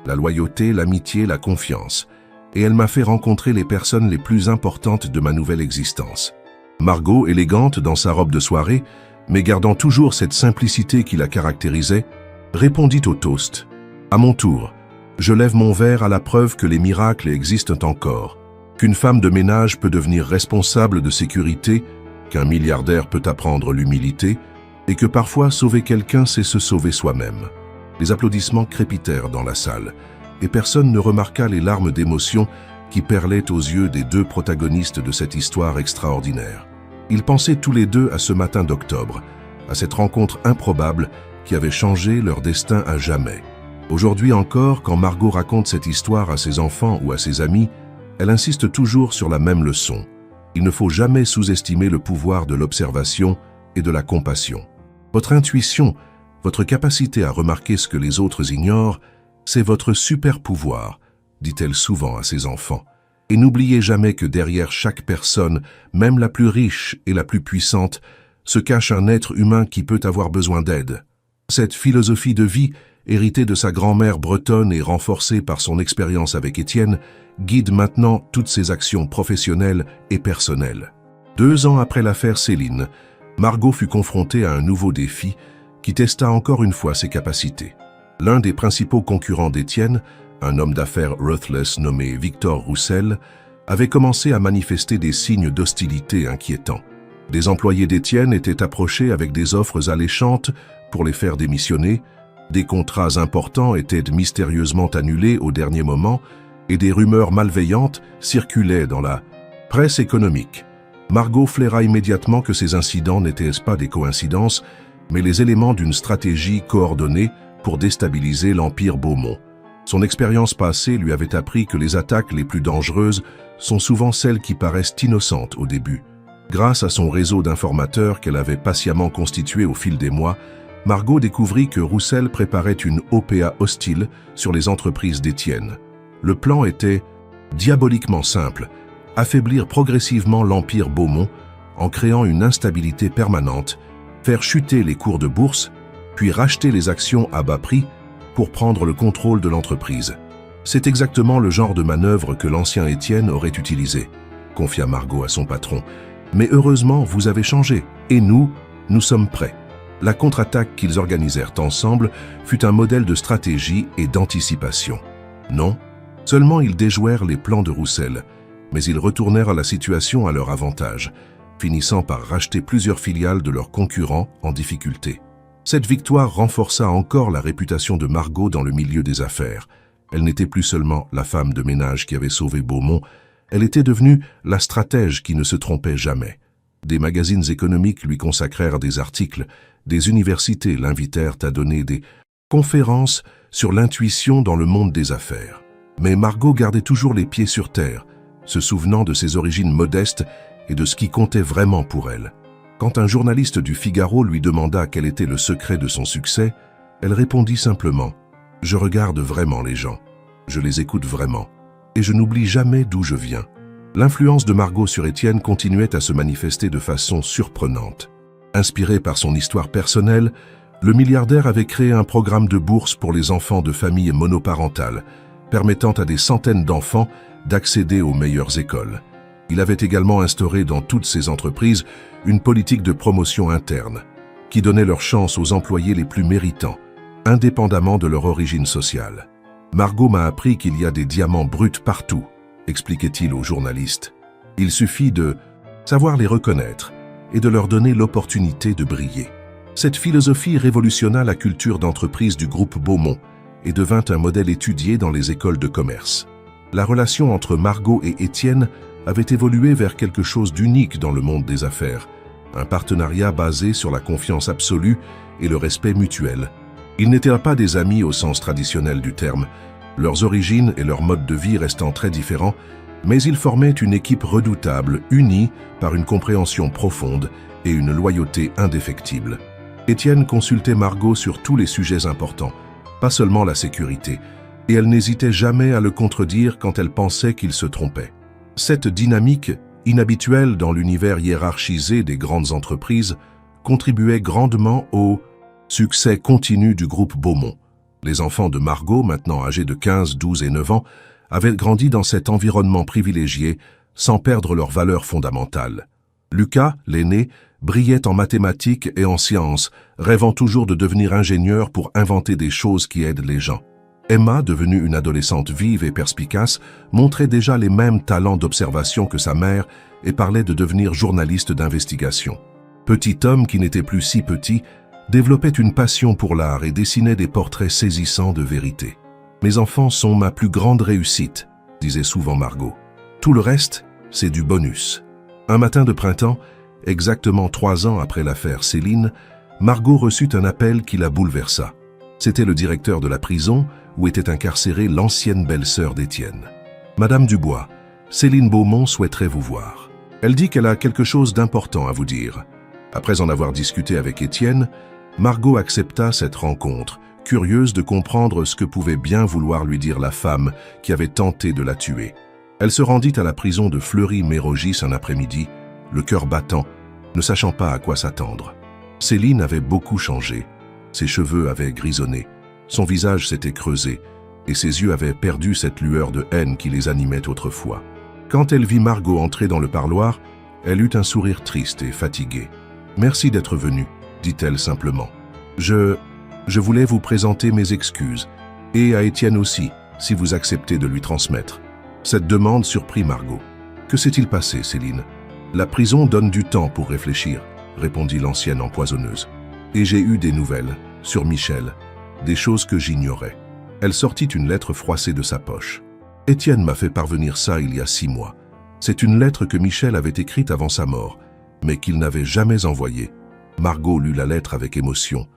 la loyauté, l'amitié, la confiance, et elle m'a fait rencontrer les personnes les plus importantes de ma nouvelle existence. Margot, élégante dans sa robe de soirée, mais gardant toujours cette simplicité qui la caractérisait, répondit au toast. À mon tour, je lève mon verre à la preuve que les miracles existent encore, qu'une femme de ménage peut devenir responsable de sécurité, qu'un milliardaire peut apprendre l'humilité, et que parfois sauver quelqu'un c'est se sauver soi-même. Les applaudissements crépitèrent dans la salle, et personne ne remarqua les larmes d'émotion qui perlaient aux yeux des deux protagonistes de cette histoire extraordinaire. Ils pensaient tous les deux à ce matin d'octobre, à cette rencontre improbable qui avait changé leur destin à jamais. Aujourd'hui encore, quand Margot raconte cette histoire à ses enfants ou à ses amis, elle insiste toujours sur la même leçon. Il ne faut jamais sous-estimer le pouvoir de l'observation et de la compassion. Votre intuition, votre capacité à remarquer ce que les autres ignorent, c'est votre super pouvoir, dit-elle souvent à ses enfants. Et n'oubliez jamais que derrière chaque personne, même la plus riche et la plus puissante, se cache un être humain qui peut avoir besoin d'aide. Cette philosophie de vie, héritée de sa grand-mère bretonne et renforcée par son expérience avec Étienne, guide maintenant toutes ses actions professionnelles et personnelles. 2 ans après l'affaire Céline, Margot fut confrontée à un nouveau défi qui testa encore une fois ses capacités. L'un des principaux concurrents d'Étienne, un homme d'affaires ruthless nommé Victor Roussel, avait commencé à manifester des signes d'hostilité inquiétants. Des employés d'Étienne étaient approchés avec des offres alléchantes pour les faire démissionner, des contrats importants étaient mystérieusement annulés au dernier moment et des rumeurs malveillantes circulaient dans la presse économique. Margot flaira immédiatement que ces incidents n'étaient pas des coïncidences, mais les éléments d'une stratégie coordonnée pour déstabiliser l'Empire Beaumont. Son expérience passée lui avait appris que les attaques les plus dangereuses sont souvent celles qui paraissent innocentes au début. Grâce à son réseau d'informateurs qu'elle avait patiemment constitué au fil des mois, Margot découvrit que Roussel préparait une OPA hostile sur les entreprises d'Étienne. Le plan était diaboliquement simple, affaiblir progressivement l'Empire Beaumont en créant une instabilité permanente, faire chuter les cours de bourse, puis racheter les actions à bas prix pour prendre le contrôle de l'entreprise. C'est exactement le genre de manœuvre que l'ancien Étienne aurait utilisé, confia Margot à son patron. Mais heureusement, vous avez changé, et nous sommes prêts. La contre-attaque qu'ils organisèrent ensemble fut un modèle de stratégie et d'anticipation. Non, seulement ils déjouèrent les plans de Roussel, mais ils retournèrent la situation à leur avantage, finissant par racheter plusieurs filiales de leurs concurrents en difficulté. Cette victoire renforça encore la réputation de Margot dans le milieu des affaires. Elle n'était plus seulement la femme de ménage qui avait sauvé Beaumont, elle était devenue la stratège qui ne se trompait jamais. Des magazines économiques lui consacrèrent des articles, des universités l'invitèrent à donner des conférences sur l'intuition dans le monde des affaires. Mais Margot gardait toujours les pieds sur terre, se souvenant de ses origines modestes et de ce qui comptait vraiment pour elle. Quand un journaliste du Figaro lui demanda quel était le secret de son succès, elle répondit simplement « Je regarde vraiment les gens, je les écoute vraiment, et je n'oublie jamais d'où je viens ». L'influence de Margot sur Étienne continuait à se manifester de façon surprenante. Inspiré par son histoire personnelle, le milliardaire avait créé un programme de bourse pour les enfants de familles monoparentales, permettant à des centaines d'enfants d'accéder aux meilleures écoles. Il avait également instauré dans toutes ses entreprises une politique de promotion interne, qui donnait leur chance aux employés les plus méritants, indépendamment de leur origine sociale. Margot m'a appris qu'il y a des diamants bruts partout, expliquait-il aux journalistes. Il suffit de savoir les reconnaître et de leur donner l'opportunité de briller. Cette philosophie révolutionna la culture d'entreprise du groupe Beaumont et devint un modèle étudié dans les écoles de commerce. La relation entre Margot et Étienne avait évolué vers quelque chose d'unique dans le monde des affaires, un partenariat basé sur la confiance absolue et le respect mutuel. Ils n'étaient pas des amis au sens traditionnel du terme, leurs origines et leur mode de vie restant très différents, mais ils formaient une équipe redoutable, unie par une compréhension profonde et une loyauté indéfectible. Étienne consultait Margot sur tous les sujets importants, pas seulement la sécurité, et elle n'hésitait jamais à le contredire quand elle pensait qu'il se trompait. Cette dynamique, inhabituelle dans l'univers hiérarchisé des grandes entreprises, contribuait grandement au succès continu du groupe Beaumont. Les enfants de Margot, maintenant âgés de 15, 12 et 9 ans, avaient grandi dans cet environnement privilégié sans perdre leurs valeurs fondamentales. Lucas, l'aîné, brillait en mathématiques et en sciences, rêvant toujours de devenir ingénieur pour inventer des choses qui aident les gens. Emma, devenue une adolescente vive et perspicace, montrait déjà les mêmes talents d'observation que sa mère et parlait de devenir journaliste d'investigation. Petit Tom, qui n'était plus si petit, développait une passion pour l'art et dessinait des portraits saisissants de vérité. « Mes enfants sont ma plus grande réussite », disait souvent Margot. « Tout le reste, c'est du bonus. » Un matin de printemps, exactement 3 ans après l'affaire Céline, Margot reçut un appel qui la bouleversa. C'était le directeur de la prison où était incarcérée l'ancienne belle-sœur d'Étienne. « Madame Dubois, Céline Beaumont souhaiterait vous voir. Elle dit qu'elle a quelque chose d'important à vous dire. » Après en avoir discuté avec Étienne, Margot accepta cette rencontre, curieuse de comprendre ce que pouvait bien vouloir lui dire la femme qui avait tenté de la tuer. Elle se rendit à la prison de Fleury-Mérogis un après-midi, le cœur battant, ne sachant pas à quoi s'attendre. Céline avait beaucoup changé. Ses cheveux avaient grisonné, son visage s'était creusé, et ses yeux avaient perdu cette lueur de haine qui les animait autrefois. Quand elle vit Margot entrer dans le parloir, elle eut un sourire triste et fatigué. « Merci d'être venue, dit-elle simplement. Je voulais vous présenter mes excuses, et à Étienne aussi, si vous acceptez de lui transmettre. » Cette demande surprit Margot. « Que s'est-il passé, Céline ? » « La prison donne du temps pour réfléchir, » répondit l'ancienne empoisonneuse. « Et j'ai eu des nouvelles, sur Michel, des choses que j'ignorais. » Elle sortit une lettre froissée de sa poche. « Étienne m'a fait parvenir ça il y a 6 mois. C'est une lettre que Michel avait écrite avant sa mort, mais qu'il n'avait jamais envoyée. » Margot lut la lettre avec émotion.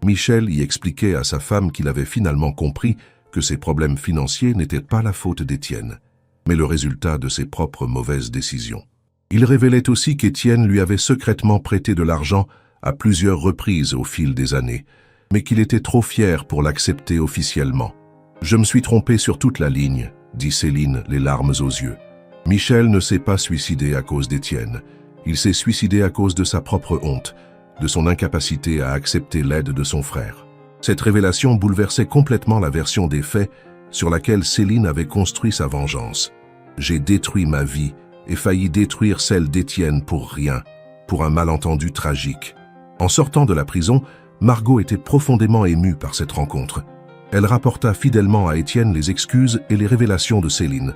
Michel y expliquait à sa femme qu'il avait finalement compris que ses problèmes financiers n'étaient pas la faute d'Étienne, mais le résultat de ses propres mauvaises décisions. Il révélait aussi qu'Étienne lui avait secrètement prêté de l'argent à plusieurs reprises au fil des années, mais qu'il était trop fier pour l'accepter officiellement. « Je me suis trompé sur toute la ligne, » dit Céline, les larmes aux yeux. « Michel ne s'est pas suicidé à cause d'Étienne. Il s'est suicidé à cause de sa propre honte, de son incapacité à accepter l'aide de son frère. » Cette révélation bouleversait complètement la version des faits sur laquelle Céline avait construit sa vengeance. « J'ai détruit ma vie et failli détruire celle d'Étienne pour rien, pour un malentendu tragique. » En sortant de la prison, Margot était profondément émue par cette rencontre. Elle rapporta fidèlement à Étienne les excuses et les révélations de Céline.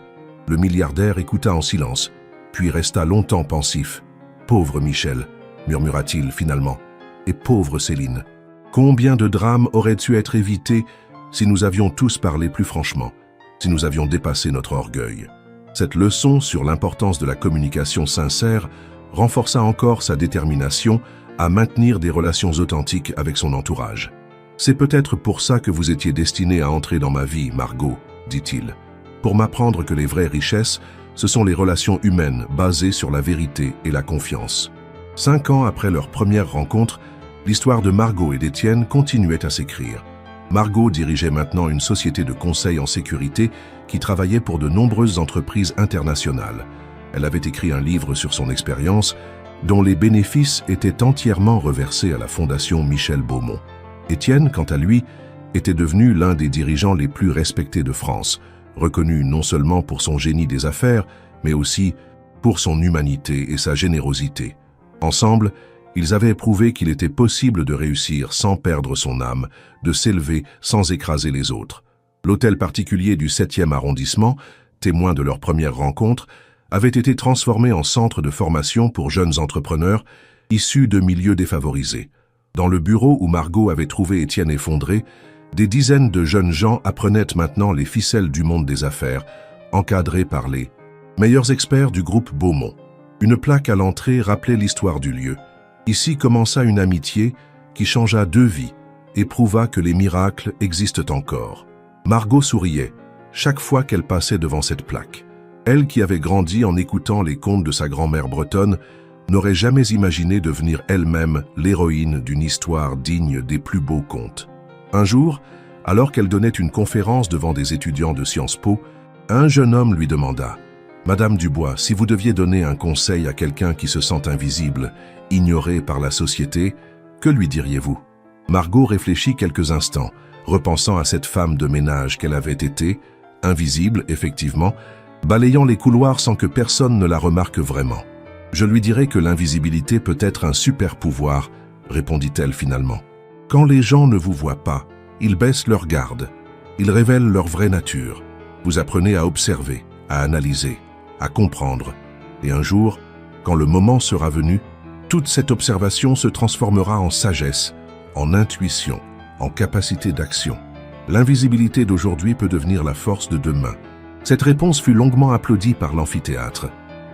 Le milliardaire écouta en silence, puis resta longtemps pensif. « Pauvre Michel », murmura-t-il finalement, « et pauvre Céline. Combien de drames auraient dû être évités si nous avions tous parlé plus franchement, si nous avions dépassé notre orgueil. » Cette leçon sur l'importance de la communication sincère renforça encore sa détermination à maintenir des relations authentiques avec son entourage. « C'est peut-être pour ça que vous étiez destinée à entrer dans ma vie, Margot, » dit-il, « pour m'apprendre que les vraies richesses, ce sont les relations humaines basées sur la vérité et la confiance. » 5 ans après leur première rencontre, l'histoire de Margot et d'Étienne continuait à s'écrire. Margot dirigeait maintenant une société de conseil en sécurité qui travaillait pour de nombreuses entreprises internationales. Elle avait écrit un livre sur son expérience, dont les bénéfices étaient entièrement reversés à la Fondation Michel Beaumont. Étienne, quant à lui, était devenu l'un des dirigeants les plus respectés de France, reconnu non seulement pour son génie des affaires, mais aussi pour son humanité et sa générosité. Ensemble, ils avaient prouvé qu'il était possible de réussir sans perdre son âme, de s'élever sans écraser les autres. L'hôtel particulier du 7e arrondissement, témoin de leur première rencontre, avait été transformé en centre de formation pour jeunes entrepreneurs issus de milieux défavorisés. Dans le bureau où Margot avait trouvé Étienne effondré, des dizaines de jeunes gens apprenaient maintenant les ficelles du monde des affaires, encadrés par les meilleurs experts du groupe Beaumont. Une plaque à l'entrée rappelait l'histoire du lieu. Ici commença une amitié qui changea 2 vies et prouva que les miracles existent encore. Margot souriait chaque fois qu'elle passait devant cette plaque. Elle qui avait grandi en écoutant les contes de sa grand-mère bretonne n'aurait jamais imaginé devenir elle-même l'héroïne d'une histoire digne des plus beaux contes. Un jour, alors qu'elle donnait une conférence devant des étudiants de Sciences Po, un jeune homme lui demanda « Madame Dubois, si vous deviez donner un conseil à quelqu'un qui se sent invisible, ignoré par la société, que lui diriez-vous? Margot réfléchit quelques instants, repensant à cette femme de ménage qu'elle avait été, invisible, effectivement, balayant les couloirs sans que personne ne la remarque vraiment. Je lui dirais que l'invisibilité peut être un super pouvoir, répondit-elle finalement. Quand les gens ne vous voient pas, ils baissent leur garde. Ils révèlent leur vraie nature. Vous apprenez à observer, à analyser, à comprendre. Et un jour, quand le moment sera venu, toute cette observation se transformera en sagesse, en intuition, en capacité d'action. L'invisibilité d'aujourd'hui peut devenir la force de demain. Cette réponse fut longuement applaudie par l'amphithéâtre.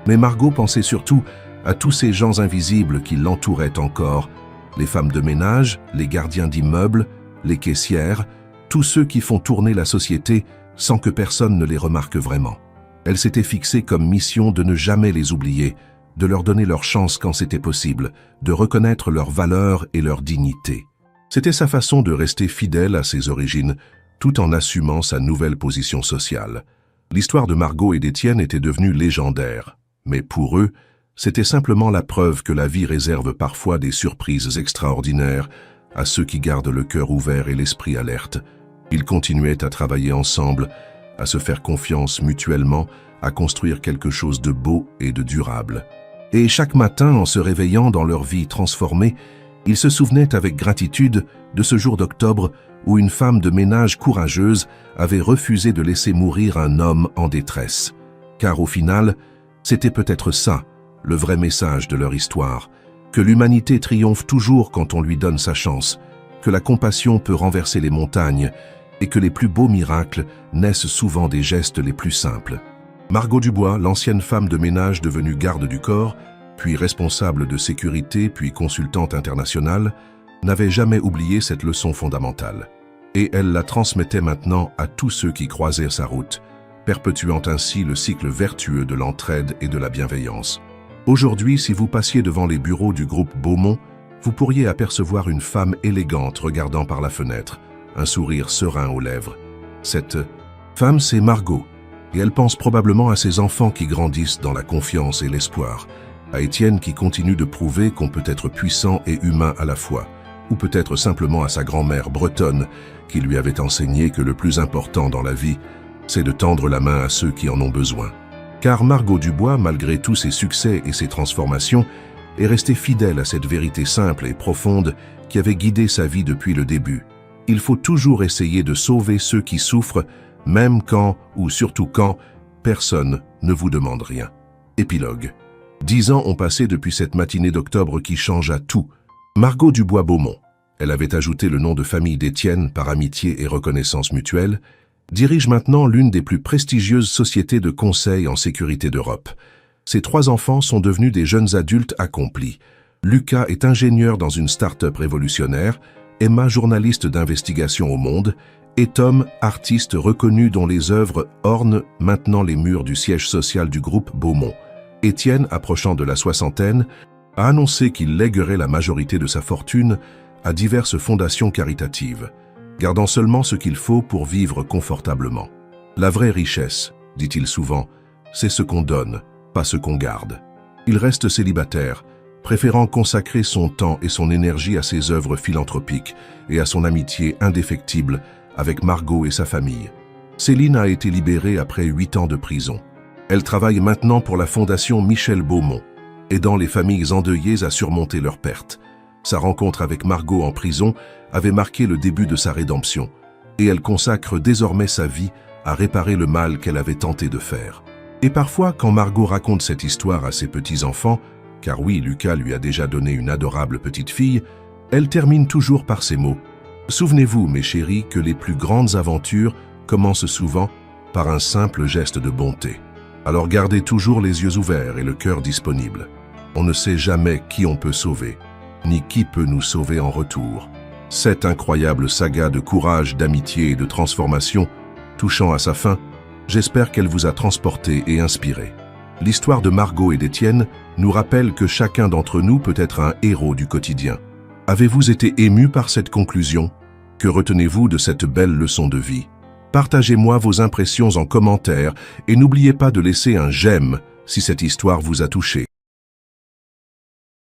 Mais Margot pensait surtout à tous ces gens invisibles qui l'entouraient encore, les femmes de ménage, les gardiens d'immeubles, les caissières, tous ceux qui font tourner la société sans que personne ne les remarque vraiment. Elle s'était fixée comme mission de ne jamais les oublier, de leur donner leur chance quand c'était possible, de reconnaître leur valeur et leur dignité. C'était sa façon de rester fidèle à ses origines, tout en assumant sa nouvelle position sociale. L'histoire de Margot et d'Étienne était devenue légendaire. Mais pour eux, c'était simplement la preuve que la vie réserve parfois des surprises extraordinaires à ceux qui gardent le cœur ouvert et l'esprit alerte. Ils continuaient à travailler ensemble, à se faire confiance mutuellement, à construire quelque chose de beau et de durable. Et chaque matin, en se réveillant dans leur vie transformée, ils se souvenaient avec gratitude de ce jour d'octobre où une femme de ménage courageuse avait refusé de laisser mourir un homme en détresse. Car au final, c'était peut-être ça, le vrai message de leur histoire, que l'humanité triomphe toujours quand on lui donne sa chance, que la compassion peut renverser les montagnes et que les plus beaux miracles naissent souvent des gestes les plus simples. Margot Dubois, l'ancienne femme de ménage devenue garde du corps, puis responsable de sécurité, puis consultante internationale, n'avait jamais oublié cette leçon fondamentale. Et elle la transmettait maintenant à tous ceux qui croisaient sa route, perpétuant ainsi le cycle vertueux de l'entraide et de la bienveillance. Aujourd'hui, si vous passiez devant les bureaux du groupe Beaumont, vous pourriez apercevoir une femme élégante regardant par la fenêtre, un sourire serein aux lèvres. Cette femme, c'est Margot, et elle pense probablement à ses enfants qui grandissent dans la confiance et l'espoir, à Étienne qui continue de prouver qu'on peut être puissant et humain à la fois, ou peut-être simplement à sa grand-mère bretonne qui lui avait enseigné que le plus important dans la vie, c'est de tendre la main à ceux qui en ont besoin. Car Margot Dubois, malgré tous ses succès et ses transformations, est restée fidèle à cette vérité simple et profonde qui avait guidé sa vie depuis le début. Il faut toujours essayer de sauver ceux qui souffrent, même quand, ou surtout quand, personne ne vous demande rien. Épilogue. 10 ans ont passé depuis cette matinée d'octobre qui changea tout. Margot Dubois Beaumont, elle avait ajouté le nom de famille d'Étienne par amitié et reconnaissance mutuelle, dirige maintenant l'une des plus prestigieuses sociétés de conseil en sécurité d'Europe. Ses 3 enfants sont devenus des jeunes adultes accomplis. Lucas est ingénieur dans une start-up révolutionnaire, Emma journaliste d'investigation au Monde, et Tom, artiste reconnu dont les œuvres ornent maintenant les murs du siège social du groupe Beaumont. Étienne, approchant de la soixantaine, a annoncé qu'il lèguerait la majorité de sa fortune à diverses fondations caritatives, gardant seulement ce qu'il faut pour vivre confortablement. La vraie richesse, dit-il souvent, c'est ce qu'on donne, pas ce qu'on garde. Il reste célibataire, préférant consacrer son temps et son énergie à ses œuvres philanthropiques et à son amitié indéfectible avec Margot et sa famille. Céline a été libérée après 8 ans de prison. Elle travaille maintenant pour la fondation Michel Beaumont, aidant les familles endeuillées à surmonter leurs pertes. Sa rencontre avec Margot en prison avait marqué le début de sa rédemption, et elle consacre désormais sa vie à réparer le mal qu'elle avait tenté de faire. Et parfois, quand Margot raconte cette histoire à ses petits-enfants, car oui, Lucas lui a déjà donné une adorable petite fille, elle termine toujours par ces mots. « Souvenez-vous, mes chéris, que les plus grandes aventures commencent souvent par un simple geste de bonté. Alors gardez toujours les yeux ouverts et le cœur disponible. On ne sait jamais qui on peut sauver, ni qui peut nous sauver en retour. » Cette incroyable saga de courage, d'amitié et de transformation, touchant à sa fin, j'espère qu'elle vous a transporté et inspiré. L'histoire de Margot et d'Étienne nous rappelle que chacun d'entre nous peut être un héros du quotidien. Avez-vous été ému par cette conclusion? Que retenez-vous de cette belle leçon de vie? Partagez-moi vos impressions en commentaire et n'oubliez pas de laisser un j'aime si cette histoire vous a touché.